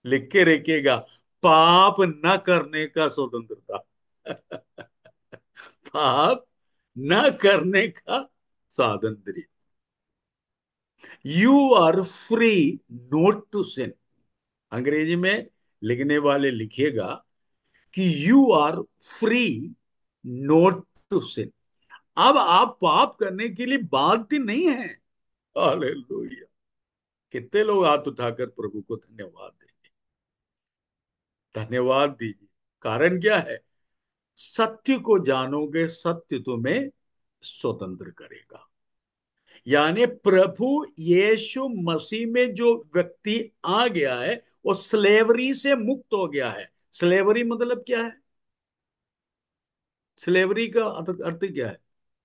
लिख के रखिएगा, पाप न करने का स्वतंत्रता। पाप न करने का स्वातंत्र्य। You are free not to sin. Angrezi में लिखने वाले लिखिएगा कि you are free not to sin. अब आप पाप करने के लिए बाध्य नहीं है। हालेलुया। कितने लोग हाथ उठाकर प्रभु को धन्यवाद देंगे? धन्यवाद दीजिए। कारण क्या है? सत्य को जानोगे, सत्य तुम्हें स्वतंत्र करेगा। यानी प्रभु यीशु मसीह में जो व्यक्ति आ गया है, वो स्लेवरी से मुक्त हो गया है। स्लेवरी मतलब क्या है? स्लेवरी का अर्थ क्या है?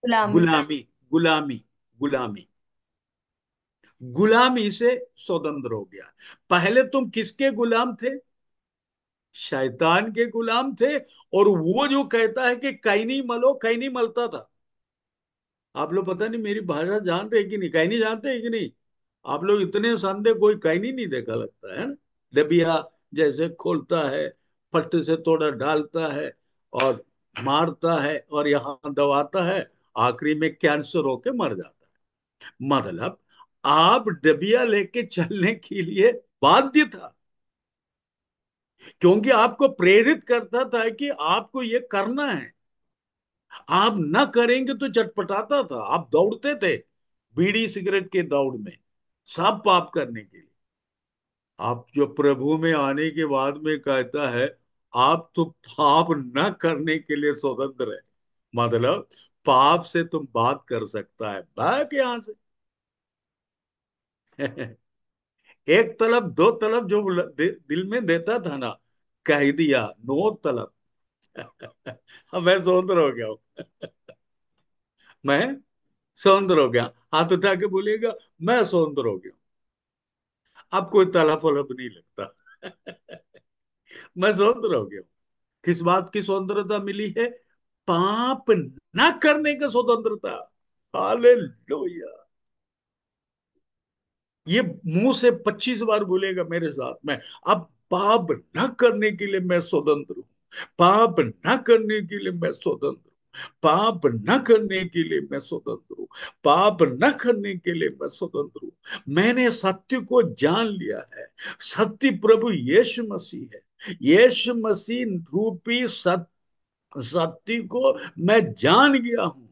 गुलामी। गुलामी। गुलामी। गुलामी। गुलामी से स्वतंत्र हो गया। पहले तुम किसके गुलाम थे? शैतान के गुलाम थे। और वो जो कहता है कि कहीं नहीं मलो, कहीं नहीं मलता था। आप लोग पता नहीं मेरी भाषा जान रहे कि नहीं, कहीं नहीं जानते हैं कि नहीं? आप लोग इतने संदेह, कोई कहीं नहीं देखा लगता है ना। डबिया जैसे खोलता है, फट से थोड़ा डालता है और मारता है और यहाँ दबाता है, आखिरी में कैंसर होके मर जाता है। मतलब आप डबिया लेके चलने के लिए बाध्य था, क्योंकि आपको प्रेरित करता था कि आपको ये करना है। आप न करेंगे तो चटपटाता था, आप दौड़ते थे बीड़ी सिगरेट के दौड़ में, सब पाप करने के लिए। आप जो प्रभु में आने के बाद में कहता है, आप तो पाप न करने के लिए स्वतंत्र है। मतलब पाप से तुम बात कर सकता है, भाग यहां से। एक तलब दो तलब जो दिल में देता था ना, कह दिया नो तलब। अब मैं स्वतंत्र हो गया हूं। मैं स्वतंत्र हो गया। हाथ उठा के बोलिएगा, मैं स्वतंत्र हो गया। अब कोई तलब वलब नहीं लगता। मैं स्वतंत्र हो गया हूं। किस बात की स्वतंत्रता मिली है? पाप न करने का स्वतंत्रता। हालेलुया। ये मुंह से 25 बार बोलेगा मेरे साथ में। अब पाप न करने के लिए मैं स्वतंत्र हूं। पाप न करने के लिए मैं स्वतंत्र हूं। पाप न करने के लिए मैं स्वतंत्र हूं। पाप न करने के लिए मैं स्वतंत्र हूं। मैंने सत्य को जान लिया है। सत्य प्रभु यीशु मसीह है। यीशु मसीह रूपी सत्य को मैं जान गया हूं।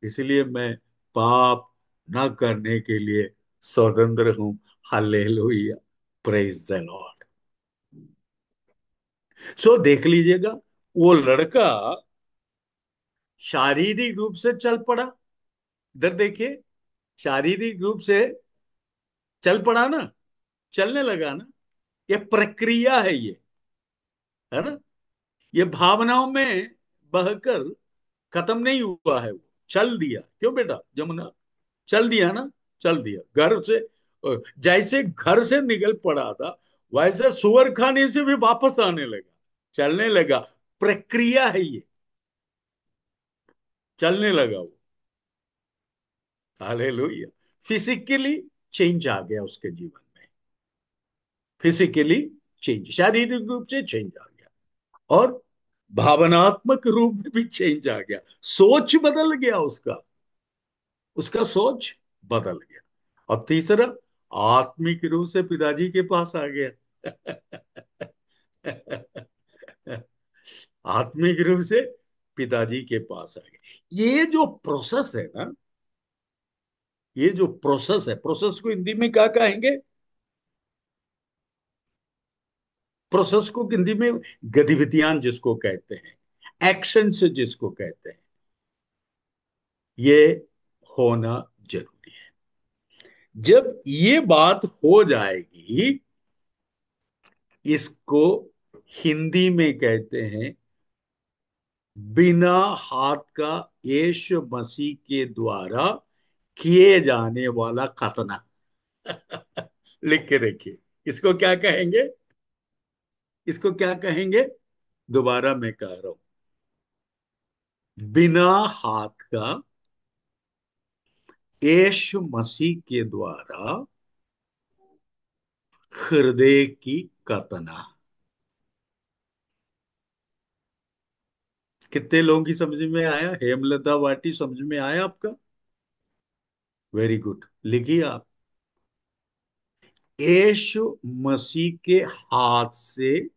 इसलिए मैं पाप न करने के लिए स्वतंत्र हूं। हालेलुया। Praise the Lord. सो देख लीजिएगा, वो लड़का शारीरिक रूप से चल पड़ा। इधर देखिए, शारीरिक रूप से चल पड़ा ना, चलने लगा ना। ये प्रक्रिया है, ये है ना। ये भावनाओं में बहकर खत्म नहीं हुआ है। वो चल दिया। क्यों बेटा जमुना? चल दिया ना। चल दिया घर से। जैसे घर से निकल पड़ा था, वैसे सुअर खाने से भी वापस आने लगा, चलने लगा। प्रक्रिया है ये। चलने लगा वो। हालेलुया। फिजिकली चेंज आ गया उसके जीवन में। फिजिकली चेंज, शारीरिक रूप से चेंज आ गया, और भावनात्मक रूप में भी चेंज आ गया। सोच बदल गया उसका। उसका सोच बदल गया। और तीसरा, आत्मिक रूप से पिताजी के पास आ गया। आत्मिक रूप से पिताजी के पास आ गए। ये जो प्रोसेस है ना, ये जो प्रोसेस है, प्रोसेस को हिंदी में क्या कहेंगे? प्रोसेस को हिंदी में गतिविधियां जिसको कहते हैं, एक्शन से जिसको कहते हैं, ये होना जरूरी है। जब ये बात हो जाएगी, इसको हिंदी में कहते हैं बिना हाथ का यीशु मसीह के द्वारा किए जाने वाला खतना। लिख के रखिए। इसको क्या कहेंगे? इसको क्या कहेंगे? दोबारा मैं कह रहा हूं। बिना हाथ का यीशु मसीह के द्वारा हृदय की कतना। कितने लोगों की समझ में आया? हेमलता वाटी समझ में आया आपका? Very good. लिखिए आप। यीशु मसीह के हाथ से,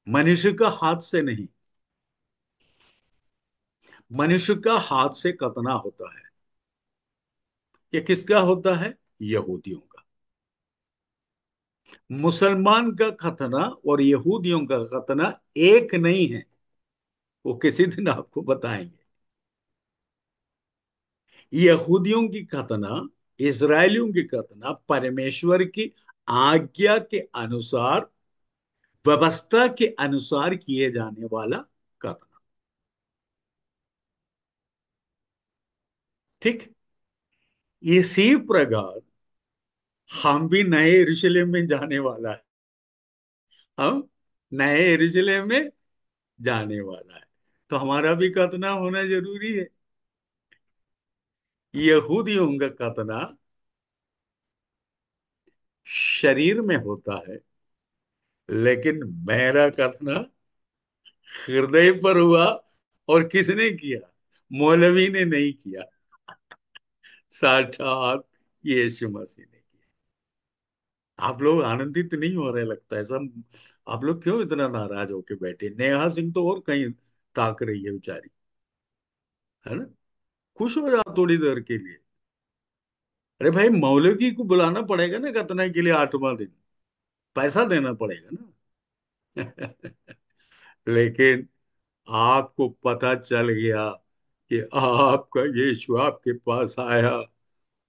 मनुष्य का हाथ से नहीं, मनुष्य का हाथ से कतना होता है। ये किसका होता है? यहूदियों का। मुसलमान का खतना और यहूदियों का खतना एक नहीं है। वो किसी दिन आपको बताएंगे। यहूदियों की खतना, इजरायलियों की खतना परमेश्वर की आज्ञा के अनुसार, व्यवस्था के अनुसार किए जाने वाला खतना। ठीक। इसी प्रकार हम भी नए यरूशलेम में जाने वाला है। हम नए यरूशलेम में जाने वाला है, तो हमारा भी खतना होना जरूरी है। यहूदियों का खतना शरीर में होता है, लेकिन मेरा खतना हृदय पर हुआ। और किसने किया? मौलवी ने नहीं किया, साक्षात यीशु मसीह ने किया। आप लोग आनंदित नहीं हो रहे लगता है सब। आप लोग क्यों इतना नाराज होके बैठे? नेहा सिंह तो और कहीं ताक रही है बेचारी, है ना। खुश हो जाओ थोड़ी देर के लिए। अरे भाई, मौलवी को बुलाना पड़ेगा ना खतना के लिए 8वां दिन, पैसा देना पड़ेगा ना। लेकिन आपको पता चल गया कि आपका यीशु आपके पास आया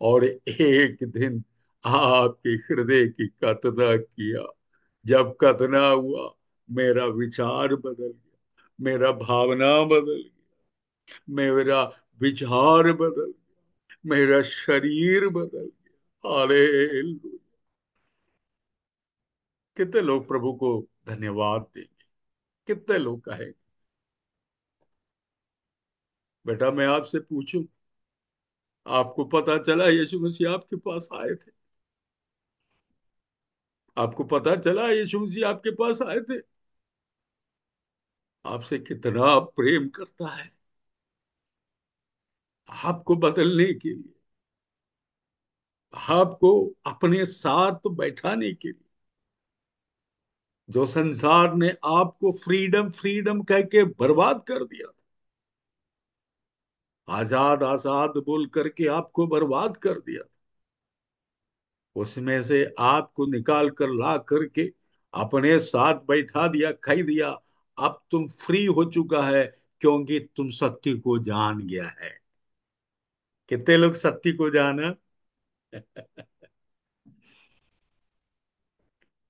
और एक दिन आपके हृदय की कतना किया। जब कतना हुआ, मेरा विचार बदल गया, मेरा भावना बदल गया, मेरा विचार बदल गया, मेरा शरीर बदल गया। हालेलुया। कितने लोग प्रभु को धन्यवाद देंगे? कितने लोग कहेंगे? बेटा मैं आपसे पूछूं, आपको पता चला यीशु मसीह आपके पास आए थे? आपको पता चला यीशु मसीह आपके पास आए थे? आपसे कितना प्रेम करता है, आपको बदलने के लिए, आपको अपने साथ बैठाने के लिए। जो संसार ने आपको फ्रीडम फ्रीडम कह के बर्बाद कर दिया था, आजाद आजाद बोल करके आपको बर्बाद कर दिया था, उसमें से आपको निकाल कर ला करके अपने साथ बैठा दिया, कह दिया अब तुम फ्री हो चुका है, क्योंकि तुम सत्य को जान गया है। कितने लोग सत्य को जाना?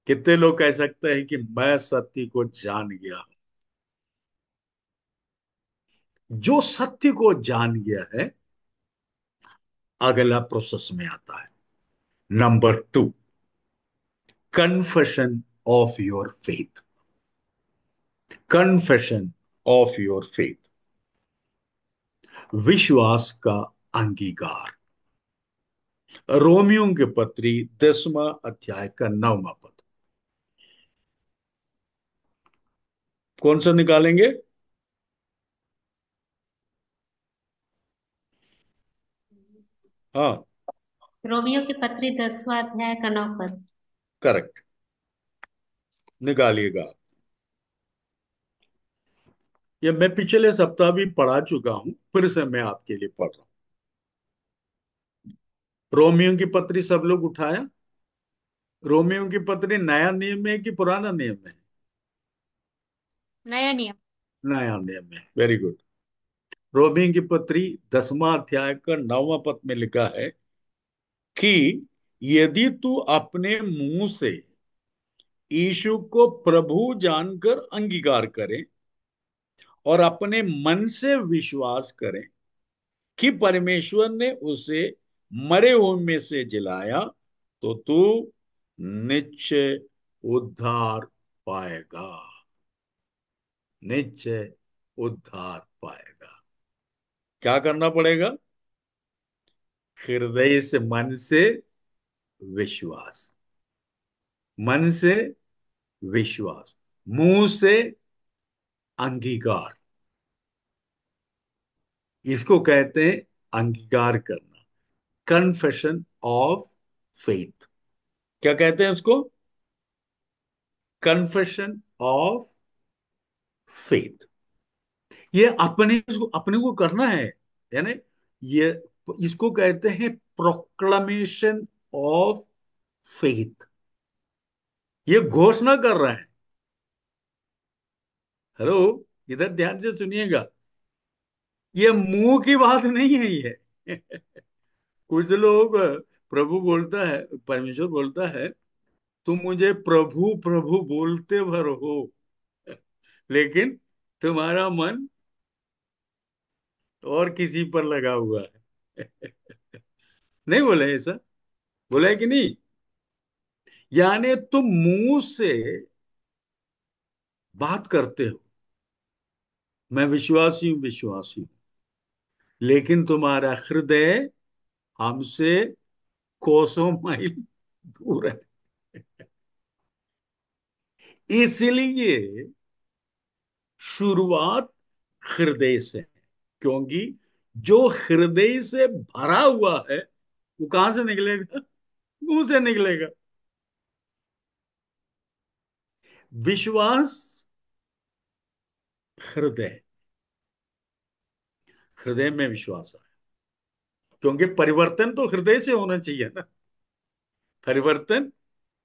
कितने लोग कह सकते हैं कि मैं सत्य को जान गया? जो सत्य को जान गया है, अगला प्रोसेस में आता है, number 2, confession of your faith. Confession of your faith, विश्वास का अंगीकार। रोमियो के पत्री 10वां अध्याय का 9वां पद। कौन सा निकालेंगे? हाँ, रोमियो की पत्री 10वां अध्याय का 9 पद। करेक्ट, निकालिएगा। ये मैं पिछले सप्ताह भी पढ़ा चुका हूं, फिर से मैं आपके लिए पढ़ रहा हूं। रोमियो की पत्री सब लोग उठाया? रोमियो की पत्री नया नियम में है कि पुराना नियम में है? नया नियम। नया नियम में। Very good. रोमियो की पत्री 10वां अध्याय का 9वां पद में लिखा है कि यदि तू अपने मुंह से यीशु को प्रभु जानकर अंगीकार करे और अपने मन से विश्वास करे कि परमेश्वर ने उसे मरे हुए में से जिलाया, तो तू निश्चय उद्धार पाएगा। निश्चय उद्धार पाएगा। क्या करना पड़ेगा? हृदय से, मन से विश्वास, मन से विश्वास, मुंह से अंगीकार। इसको कहते हैं अंगीकार करना, कन्फेशन ऑफ फेथ। क्या कहते हैं इसको? Confession of faith. ये अपने को करना है, यानी ये इसको कहते हैं प्रोक्लमेशन ऑफ फेथ। ये घोषणा कर रहे हैं। हेलो, इधर ध्यान से सुनिएगा। ये मुंह की बात नहीं है ये। कुछ लोग, प्रभु बोलता है, परमेश्वर बोलता है तुम मुझे प्रभु प्रभु बोलते भर हो, लेकिन तुम्हारा मन और किसी पर लगा हुआ है। नहीं बोला है ऐसा? बोला है कि नहीं? यानी तुम मुंह से बात करते हो, मैं विश्वासी हूं विश्वासी हूं, लेकिन तुम्हारा हृदय हमसे कोसों माइल दूर है। इसलिए शुरुआत हृदय से है, क्योंकि जो हृदय से भरा हुआ है वो कहां से निकलेगा? मुंह से निकलेगा। विश्वास हृदय, हृदय में विश्वास है, क्योंकि परिवर्तन तो हृदय से होना चाहिए ना। परिवर्तन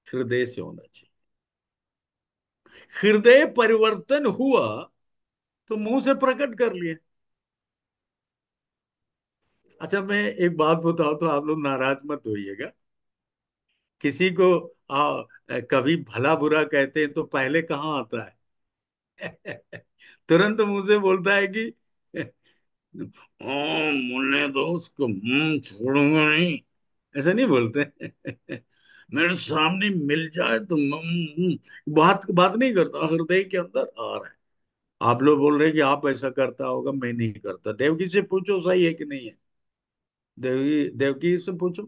हृदय से होना चाहिए। हृदय परिवर्तन हुआ तो मुंह से प्रकट कर लिए। अच्छा, मैं एक बात बताऊं तो आप लोग नाराज मत होइएगा। किसी को कभी भला बुरा कहते हैं तो पहले कहाँ आता है? तुरंत मुंह से बोलता है कि मुन्ने दो उसको, छोड़ूंगा नहीं। ऐसा नहीं बोलते। मेरे सामने मिल जाए तो बात बात नहीं करता, हृदय के अंदर आ रहा है। आप लोग बोल रहे हैं कि आप ऐसा करता होगा, मैं नहीं करता। देवकी से पूछो सही है कि नहीं है। देवकी देवकी से पूछो,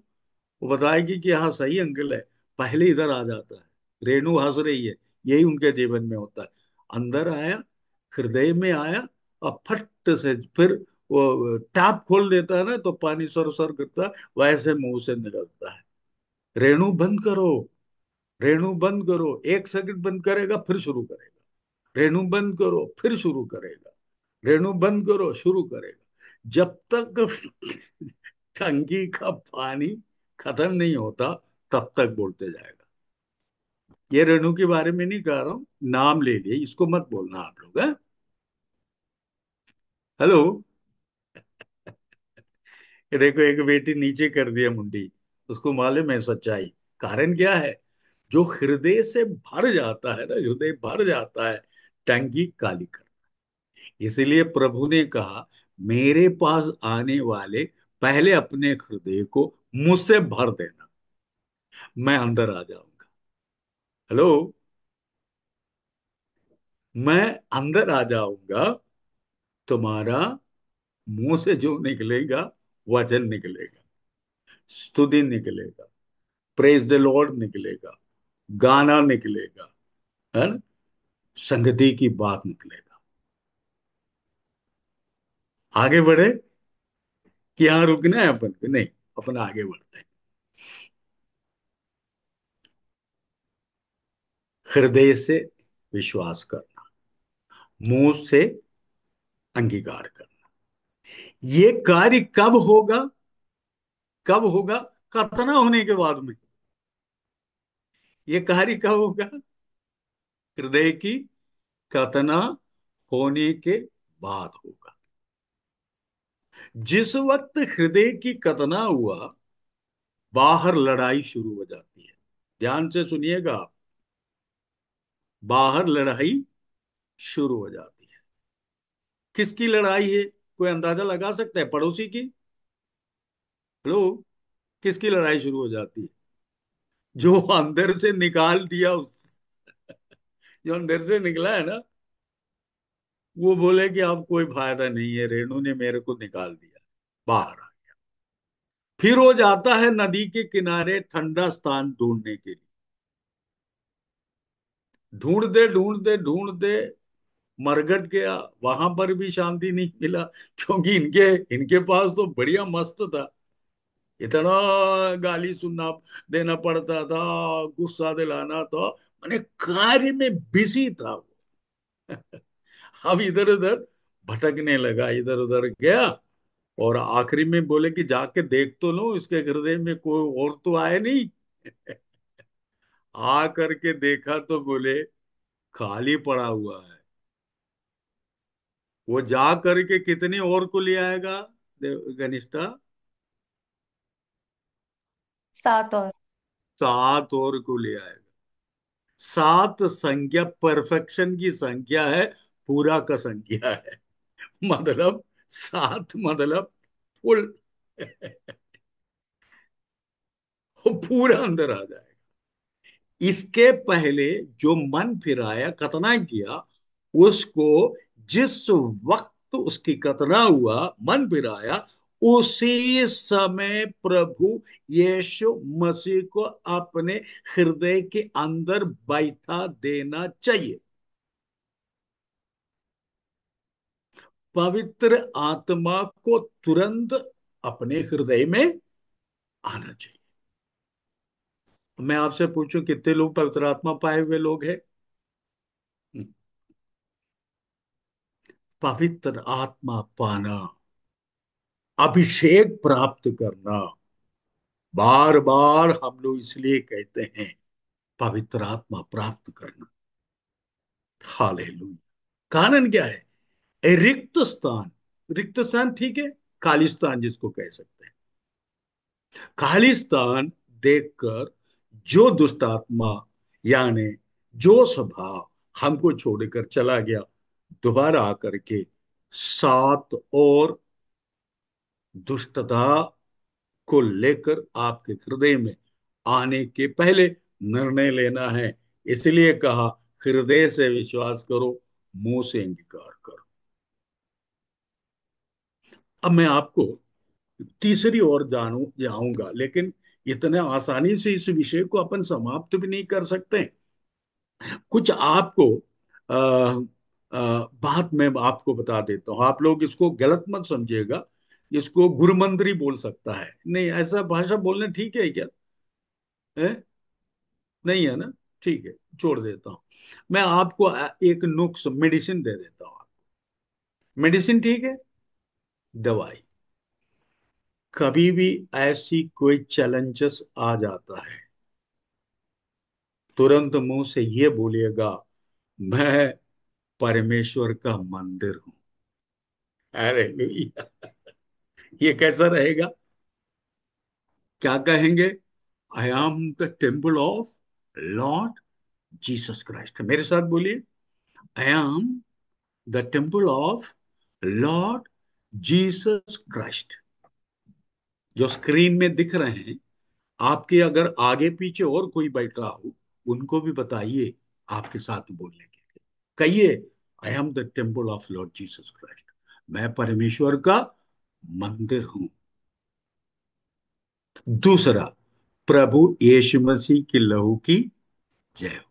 वो बताएगी कि हाँ सही अंकल है। पहले इधर आ जाता है, रेणु हंस रही है। यही उनके जीवन में होता है। अंदर आया, हृदय में आया, और फट से फिर वो टैप खोल देता है ना, तो पानी सर सर गिरता है, वैसे मुंह से निकलता है। रेणु बंद करो, रेणु बंद करो। 1 सेकंड बंद करेगा फिर शुरू करेगा। रेणु बंद करो फिर शुरू करेगा। रेणु बंद करो शुरू करेगा। जब तक टंकी का पानी खत्म नहीं होता, तब तक बोलते जाएगा। ये रेणु के बारे में नहीं कह रहा हूं, नाम ले लिए, इसको मत बोलना आप लोग, हैं? हेलो। ये देखो, एक बेटी नीचे कर दिया मुंडी। उसको मालूम है सच्चाई। कारण क्या है? जो हृदय से भर जाता है ना, हृदय भर जाता है, टंकी काली कर। इसीलिए प्रभु ने कहा, मेरे पास आने वाले पहले अपने हृदय को मुझसे भर देना, मैं अंदर आ जाऊंगा। हेलो। मैं अंदर आ जाऊंगा, तुम्हारा मुंह से जो निकलेगा, वचन निकलेगा, स्तुति निकलेगा, प्रेज द लॉर्ड निकलेगा, गाना निकलेगा, है ना, संगति की बात निकलेगा। आगे बढ़े कि यहां रुकना है अपन को? नहीं, अपन आगे बढ़ते हैं। हृदय से विश्वास करना, मुंह से अंगीकार करना। ये कार्य कब होगा? कब होगा? कतना होने के बाद में। ये कार्य कब होगा? हृदय की कतना होने के बाद होगा। जिस वक्त हृदय की कतना हुआ, बाहर लड़ाई शुरू हो जाती है। ध्यान से सुनिएगा आप। बाहर लड़ाई शुरू हो जाती है। किसकी लड़ाई है? कोई अंदाजा लगा सकता है? पड़ोसी की? हेलो। किसकी लड़ाई शुरू हो जाती है? जो अंदर से निकाल दिया उस, जो अंदर से निकला है ना, वो बोले कि अब कोई फायदा नहीं है, रेणु ने मेरे को निकाल दिया बाहर। फिर वो जाता है नदी के किनारे ठंडा स्थान ढूंढने के लिए। ढूंढते ढूंढते ढूंढते मरघट गया, वहां पर भी शांति नहीं मिला। क्योंकि इनके इनके पास तो बढ़िया मस्त था। इतना गाली सुनना देना पड़ता था, गुस्सा दिलाना था, मैंने कार्य में बिजी था वो। अब इधर उधर भटकने लगा, इधर उधर गया। और आखिरी में बोले कि जाके देख तो लो इसके हृदय में कोई और तो आए नहीं। आ करके देखा तो बोले खाली पड़ा हुआ है। वो जा करके कितनी और को ले आएगा? घनिष्ठा, 7 और। 7 और को ले आएगा। 7 संख्या परफेक्शन की संख्या है, पूरा का संख्या है। मतलब 7 मतलब फुल। वो पूरा अंदर आ जाएगा। इसके पहले जो मन फिराया, कतना किया, उसको जिस वक्त उसकी कतना हुआ, मन फिराया, उसी समय प्रभु यीशु मसीह को अपने हृदय के अंदर बैठा देना चाहिए। पवित्र आत्मा को तुरंत अपने हृदय में आना चाहिए। मैं आपसे पूछूं, कितने लोग पवित्र आत्मा पाए हुए लोग हैं? पवित्र आत्मा पाना, अभिषेक प्राप्त करना, बार बार हम लोग इसलिए कहते हैं पवित्र आत्मा प्राप्त करना। हालेलुया। कारण क्या है? रिक्त स्थान, रिक्त स्थान, ठीक है, खालिस्तान जिसको कह सकते हैं। खालिस्तान देखकर जो दुष्ट आत्मा, यानी जो स्वभाव हमको छोड़कर चला गया, दोबारा आकर के सात और दुष्टता को लेकर आपके हृदय में आने के पहले निर्णय लेना है। इसलिए कहा, हृदय से विश्वास करो, मुंह से अंगीकार करो। अब मैं आपको तीसरी ओर जानू जाऊंगा, लेकिन इतने आसानी से इस विषय को अपन समाप्त भी नहीं कर सकते। कुछ आपको बात मैं आपको बता देता हूं, आप लोग इसको गलत मत समझिएगा। इसको गुरुमंत्री बोल सकता है, नहीं ऐसा भाषा बोलना ठीक है क्या? है? नहीं है ना? ठीक है, छोड़ देता हूं। मैं आपको एक नुक्स मेडिसिन दे देता हूं। मेडिसिन ठीक है, दवाई। कभी भी ऐसी कोई चैलेंजेस आ जाता है, तुरंत मुंह से ये बोलिएगा, मैं परमेश्वर का मंदिर हूं। हालेलुया। ये कैसा रहेगा? क्या कहेंगे? I am the temple of Lord Jesus Christ. मेरे साथ बोलिए, I am the temple of Lord Jesus Christ. जो स्क्रीन में दिख रहे हैं, आपके अगर आगे पीछे और कोई बैठा हो, उनको भी बताइए आपके साथ बोलने के लिए। कहिए, I am the temple of Lord Jesus Christ. मैं परमेश्वर का मंदिर हूं। दूसरा, प्रभु यीशु मसीह की लहू की जय हो।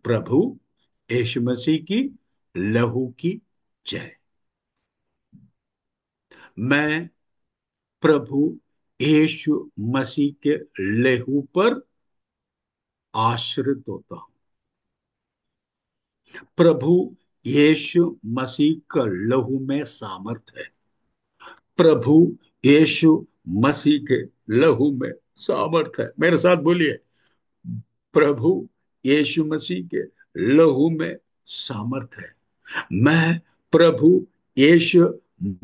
प्रभु यीशु मसीह की लहू की जय। मैं प्रभु यीशु मसीह के लहू पर आश्रित होता हूं। प्रभु यीशु मसीह का लहू में सामर्थ है। प्रभु यीशु मसीह के लहू में सामर्थ है। मेरे साथ बोलिए, प्रभु यीशु मसीह के लहू में सामर्थ है। मैं प्रभु यीशु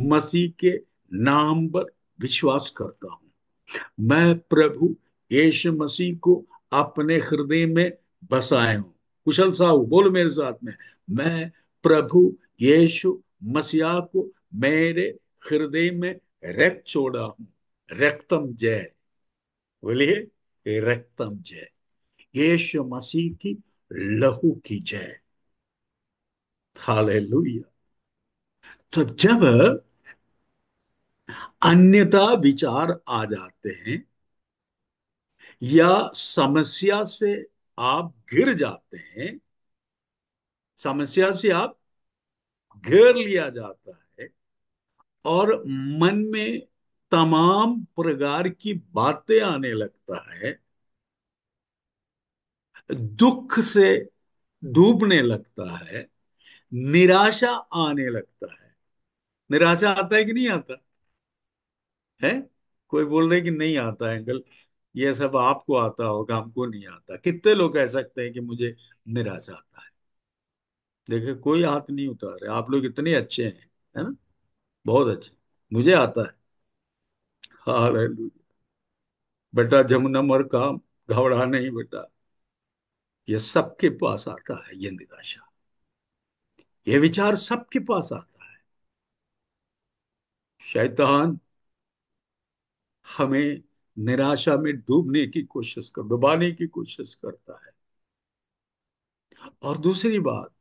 मसीह के नाम पर विश्वास करता हूं। मैं प्रभु यीशु मसीह को अपने हृदय में बसाया हूं। कुशल साहू बोलो मेरे साथ में, मैं प्रभु यीशु मसीहा को मेरे हृदय में रख छोड़ा हूं। रक्तम जय। बोलिए, रक्तम जय। यीशु मसीह की लहू की जय। हालेलुया। तो जब अन्यथा विचार आ जाते हैं या समस्या से आप घिर जाते हैं, समस्या से आप घेर लिया जाता है और मन में तमाम प्रकार की बातें आने लगता है, दुख से डूबने लगता है, निराशा आने लगता है। निराशा आता है कि नहीं आता है? कोई बोल रहे कि नहीं आता है अंकल, ये सब आपको आता होगा, हमको नहीं आता। कितने लोग कह सकते हैं कि मुझे निराशा आता है? देखिए, कोई हाथ नहीं उठा रहे। आप लोग इतने अच्छे हैं, है ना? बहुत अच्छे। मुझे आता है। हालेलुया। बेटा, जमुना मर काम घबरा नहीं बेटा, ये सबके पास आता है। ये निराशा, ये विचार सबके पास आता है। शैतान हमें निराशा में डुबाने की कोशिश करता है। और दूसरी बात,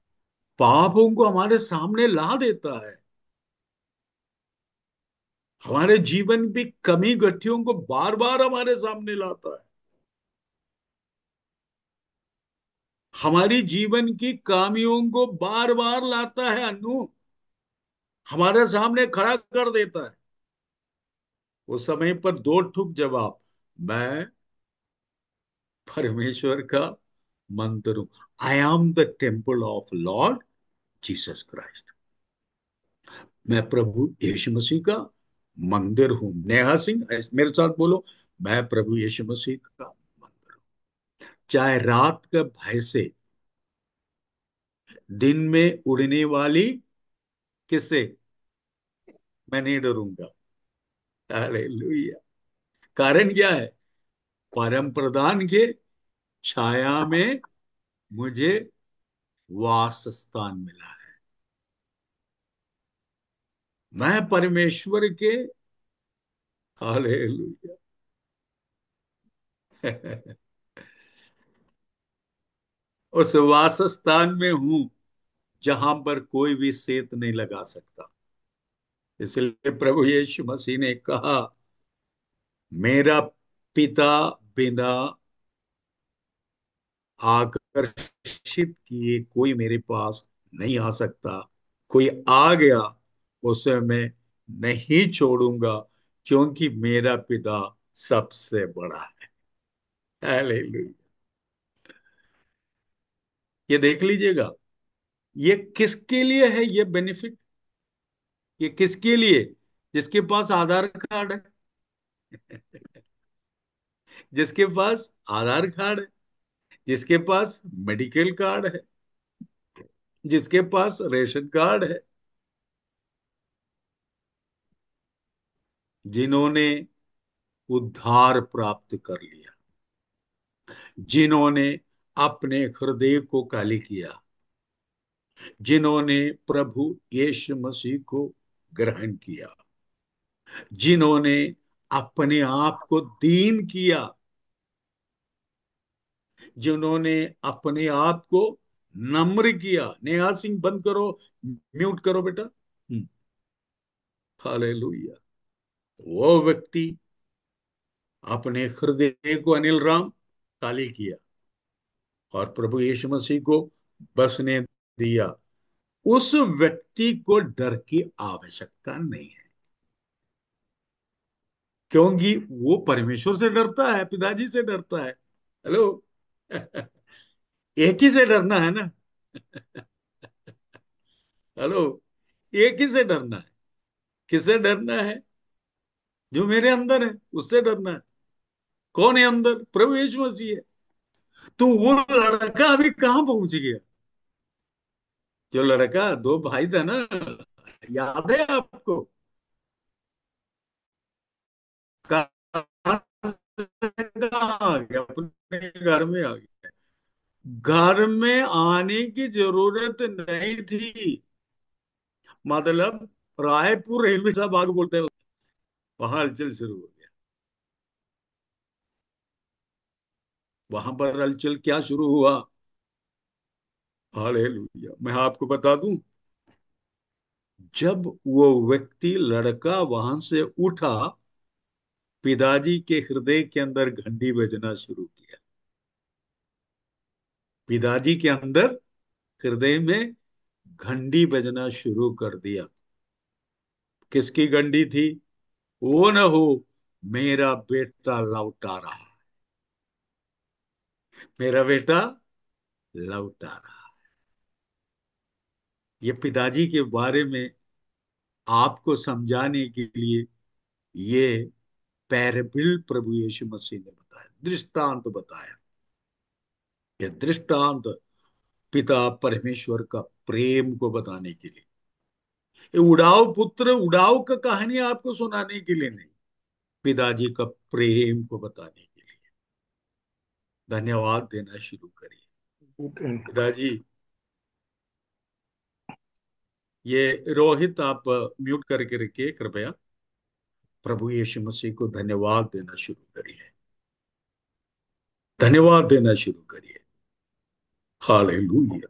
पापों को हमारे सामने ला देता है। हमारे जीवन की कमी गठियों को बार बार हमारे सामने लाता है। हमारी जीवन की खामियों को बार बार लाता है अनु, हमारे सामने खड़ा कर देता है। उस समय पर दो ठुक जवाब, मैं परमेश्वर का मंदिर हूं। I am the temple of Lord Jesus Christ. मैं प्रभु यीशु मसीह का मंदिर हूं। नेहा सिंह मेरे साथ बोलो, मैं प्रभु यीशु मसीह का मंदिर हूं। चाहे रात का भय से, दिन में उड़ने वाली किससे? मैं नहीं डरूंगा। हालेलुया। कारण क्या है? परम प्रधान के छाया में मुझे वास स्थान मिला है। मैं परमेश्वर के, हालेलुया, उस वास स्थान में हूं जहां पर कोई भी सेत नहीं लगा सकता। इसलिए प्रभु यीशु मसीह ने कहा, मेरा पिता बिना आकर्षित किए कोई मेरे पास नहीं आ सकता। कोई आ गया उसे मैं नहीं छोड़ूंगा, क्योंकि मेरा पिता सबसे बड़ा है। हालेलुया। ये देख लीजिएगा, ये किसके लिए है ये बेनिफिट? ये किसके लिए? जिसके पास आधार कार्ड है। जिसके पास आधार कार्ड है, जिसके पास मेडिकल कार्ड है, जिसके पास रेशन कार्ड है, जिन्होंने उद्धार प्राप्त कर लिया, जिन्होंने अपने हृदय को खाली किया, जिन्होंने प्रभु यीशु मसीह को ग्रहण किया, जिन्होंने अपने आप को दीन किया, जिन्होंने अपने आप को नम्र किया। नेहा सिंह बंद करो, म्यूट करो बेटा। हालेलुया। वो व्यक्ति अपने हृदय को, अनिल राम, खाली किया और प्रभु यीशु मसीह को बसने दिया। उस व्यक्ति को डर की आवश्यकता नहीं है, क्योंकि वो परमेश्वर से डरता है, पिताजी से डरता है। हेलो। एक ही से डरना है ना। हेलो। एक ही से डरना है। किससे डरना है? जो मेरे अंदर है उससे डरना है। कौन है अंदर? प्रभु यीशु मसीह है। तो वो लड़का अभी कहां पहुंच गया? जो लड़का, दो भाई था ना, याद है आपको? कहाँ कहाँ आ गया? अपने घर में आ गया। घर में आने की जरूरत नहीं थी। मतलब रायपुर रेलवे साहब आगे बोलते हैं, वहां हलचल शुरू हो गया। वहां पर हलचल क्या शुरू हुआ? हालेलुया। मैं आपको बता दूं, जब वो व्यक्ति, लड़का, वहां से उठा, पिताजी के हृदय के अंदर घंटी बजना शुरू किया। पिताजी के अंदर हृदय में घंटी बजना शुरू कर दिया। किसकी घंटी थी? वो न हो, मेरा बेटा लौटा रहा है, मेरा बेटा लौटा रहा है। ये पिताजी के बारे में आपको समझाने के लिए ये पैराबिल प्रभु यीशु मसीह ने बताया, दृष्टांत बताया। ये दृष्टांत पिता परमेश्वर का प्रेम को बताने के लिए, ये उड़ाव पुत्र उड़ाव का कहानी आपको सुनाने के लिए नहीं, पिताजी का प्रेम को बताने के लिए। धन्यवाद देना शुरू करिए। पिताजी, ये रोहित आप म्यूट करके रखिए कृपया। प्रभु यीशु मसीह को धन्यवाद देना शुरू करिए। धन्यवाद देना शुरू करिए। हालेलुया।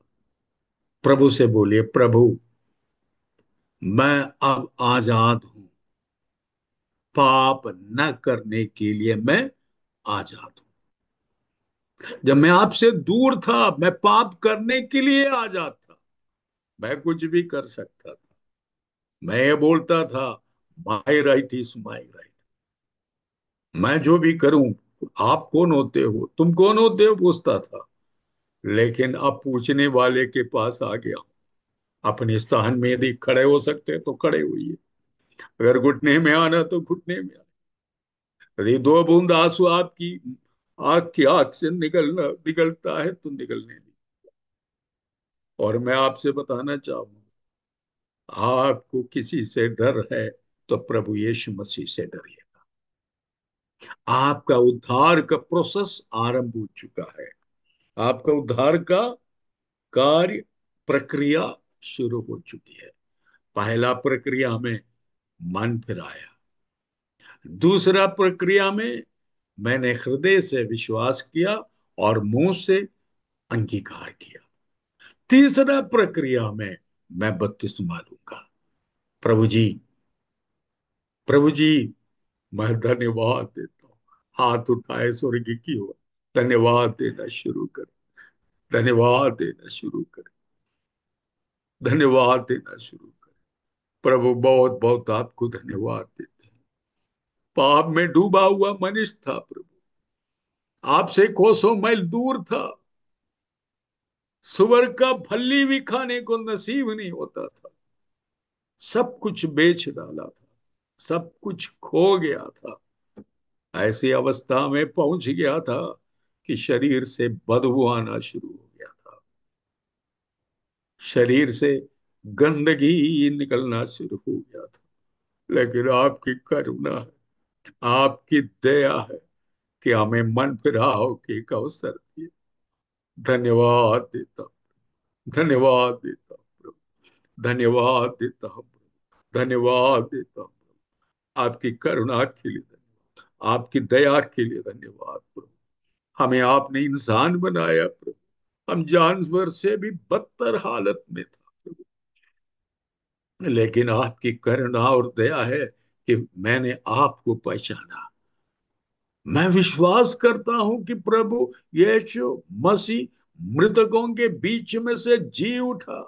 प्रभु से बोलिए, प्रभु मैं अब आजाद हूं। पाप न करने के लिए मैं आजाद हूं। जब मैं आपसे दूर था, मैं पाप करने के लिए आजाद था। मैं कुछ भी कर सकता था। मैं ये बोलता था, माई राइट इज माई राइट। मैं जो भी करूं, आप कौन होते हो, तुम कौन होते हो, पूछता था। लेकिन अब पूछने वाले के पास आ गया। अपने स्थान में यदि खड़े हो सकते तो खड़े होइए, अगर घुटने में आना तो घुटने में आना। यदि दो बूंद आंसू आपकी आंख की आंख से निकलता है तो निकलने दी। और मैं आपसे बताना चाहूंगा, आपको किसी से डर है तो प्रभु यीशु मसीह से डरिएगा। आपका उद्धार का प्रोसेस आरंभ हो चुका है। आपका उद्धार का कार्य, प्रक्रिया शुरू हो चुकी है। पहला प्रक्रिया में मन फिराया, दूसरा प्रक्रिया में मैंने हृदय से विश्वास किया और मुंह से अंगीकार किया, तीसरा प्रक्रिया में मैं बपतिस्मा लूंगा। प्रभु जी, प्रभु जी, मैं धन्यवाद देता हूँ। हाथ उठाए स्वर्ग की ओर, धन्यवाद देना शुरू कर, धन्यवाद देना शुरू कर, धन्यवाद देना शुरू कर। प्रभु बहुत बहुत आपको धन्यवाद देते हैं। पाप में डूबा हुआ मनुष्य था प्रभु, आपसे कोसों मील दूर था। सुअर का फल्ली भी खाने को नसीब नहीं होता था। सब कुछ बेच डाला था, सब कुछ खो गया था। ऐसी अवस्था में पहुंच गया था कि शरीर से बदबू आना शुरू हो गया था, शरीर से गंदगी निकलना शुरू हो गया था। लेकिन आपकी करुणा है, आपकी दया है कि हमें मन फिराव के एक अवसर दिए। धन्यवाद देता हूं, धन्यवाद देता हूं प्रभु, धन्यवाद देता हूं प्रभु, धन्यवाद देता हूं प्रभु। आपकी करुणा के लिए धन्यवाद, आपकी दया के लिए धन्यवाद प्रभु। हमें आपने इंसान बनाया प्रभु, हम जानवर से भी बदतर हालत में था प्रभु, लेकिन आपकी करुणा और दया है कि मैंने आपको पहचाना। मैं विश्वास करता हूं कि प्रभु यीशु मसीह मृतकों के बीच में से जी उठा।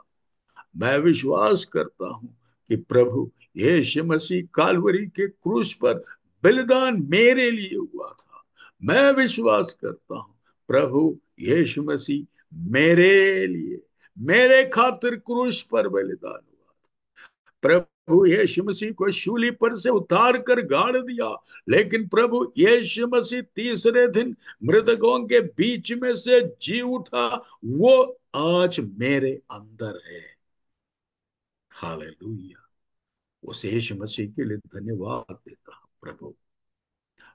मैं विश्वास करता हूं कि प्रभु यीशु मसीह काल्वरी के क्रूस पर बलिदान मेरे लिए हुआ था। मैं विश्वास करता हूं प्रभु यीशु मसीह मेरे लिए, मेरे खातिर क्रूस पर बलिदान हुआ। प्रभु यीशु मसीह को शूली पर से उतार कर गाड़ दिया, लेकिन प्रभु यीशु मसीह तीसरे दिन मृतकों के बीच में से जी उठा। वो आज मेरे अंदर है। हालेलुया। उस यीशु मसीह के लिए धन्यवाद देता हूं प्रभु।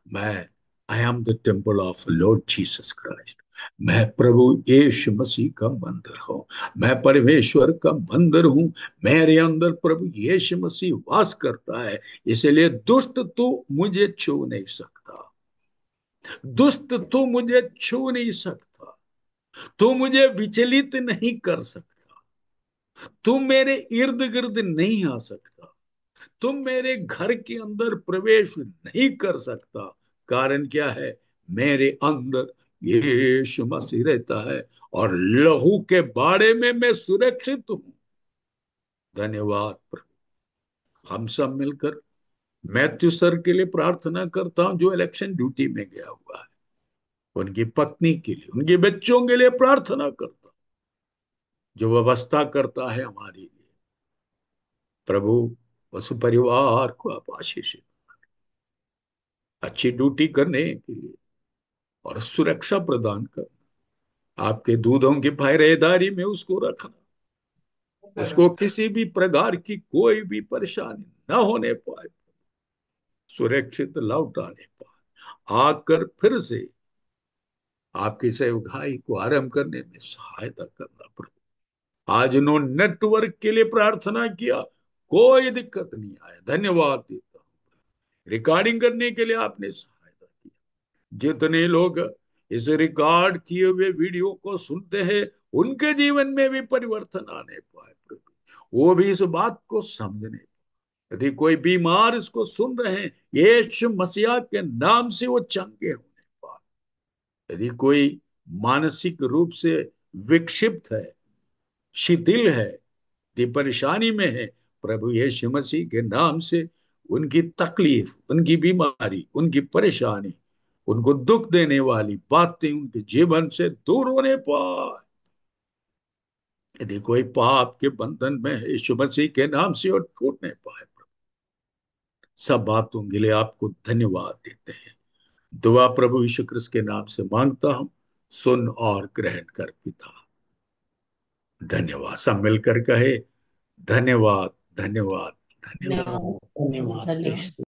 मैं I am the temple of Lord Jesus Christ. मैं प्रभु यीशु मसीह का मंदिर हूं, मैं परमेश्वर का मंदिर हूं। मेरे अंदर प्रभु यीशु मसीह वास करता है, इसलिए दुष्ट तू मुझे छू नहीं सकता, दुष्ट तू मुझे छू नहीं सकता, तू मुझे विचलित नहीं कर सकता, तू मेरे इर्द गिर्द नहीं आ सकता, तुम मेरे घर के अंदर प्रवेश नहीं कर सकता। कारण क्या है? मेरे अंदर यीशु मसीह रहता है और लहू के बाड़े में मैं सुरक्षित हूं। धन्यवाद प्रभु। हम सब मिलकर मैथ्यू सर के लिए प्रार्थना करता हूं, जो इलेक्शन ड्यूटी में गया हुआ है, उनकी पत्नी के लिए, उनके बच्चों के लिए प्रार्थना करता हूं, जो व्यवस्था करता है हमारे लिए। प्रभु उस परिवार को आप आशीष, अच्छी ड्यूटी करने के लिए और सुरक्षा प्रदान करना, आपके दूधों की पहरेदारी में उसको रखना, उसको किसी भी प्रकार की कोई भी परेशानी न होने पाए, सुरक्षित लौट आने पाए, आकर फिर से आपकी सेवकाई को आरंभ करने में सहायता करना। प्रभु आज उन्होंने नेटवर्क के लिए प्रार्थना किया, कोई दिक्कत नहीं आया। धन्यवाद देता हूँ। रिकॉर्डिंग करने के लिए आपने सहायता की, जितने लोग इस रिकॉर्ड किए हुए वीडियो को सुनते हैं, उनके जीवन में भी परिवर्तन आने पाए प्रभु, वो भी इस बात को समझने पाए। यदि कोई बीमार इसको सुन रहे हैं, यीशु मसीह के नाम से वो चंगे होने पाए। यदि कोई मानसिक रूप से विक्षिप्त है, शिथिल है, यदि परेशानी में है, प्रभु यीशु मसीह के नाम से उनकी तकलीफ, उनकी बीमारी, उनकी परेशानी, उनको दुख देने वाली बातें उनके जीवन से दूर होने पाए। यदि कोई पाप के बंधन में है, यीशु मसीह के नाम से और टूटने पाए। सब बातों के लिए आपको धन्यवाद देते हैं। दुआ प्रभु यीशु क्रिस्त के नाम से मांगता हूं, सुन और ग्रहण कर पिता। धन्यवाद। सब मिलकर कहे धन्यवाद, धन्यवाद, धन्यवाद। धन्यवाद। धन्यवाद। क्रिस्त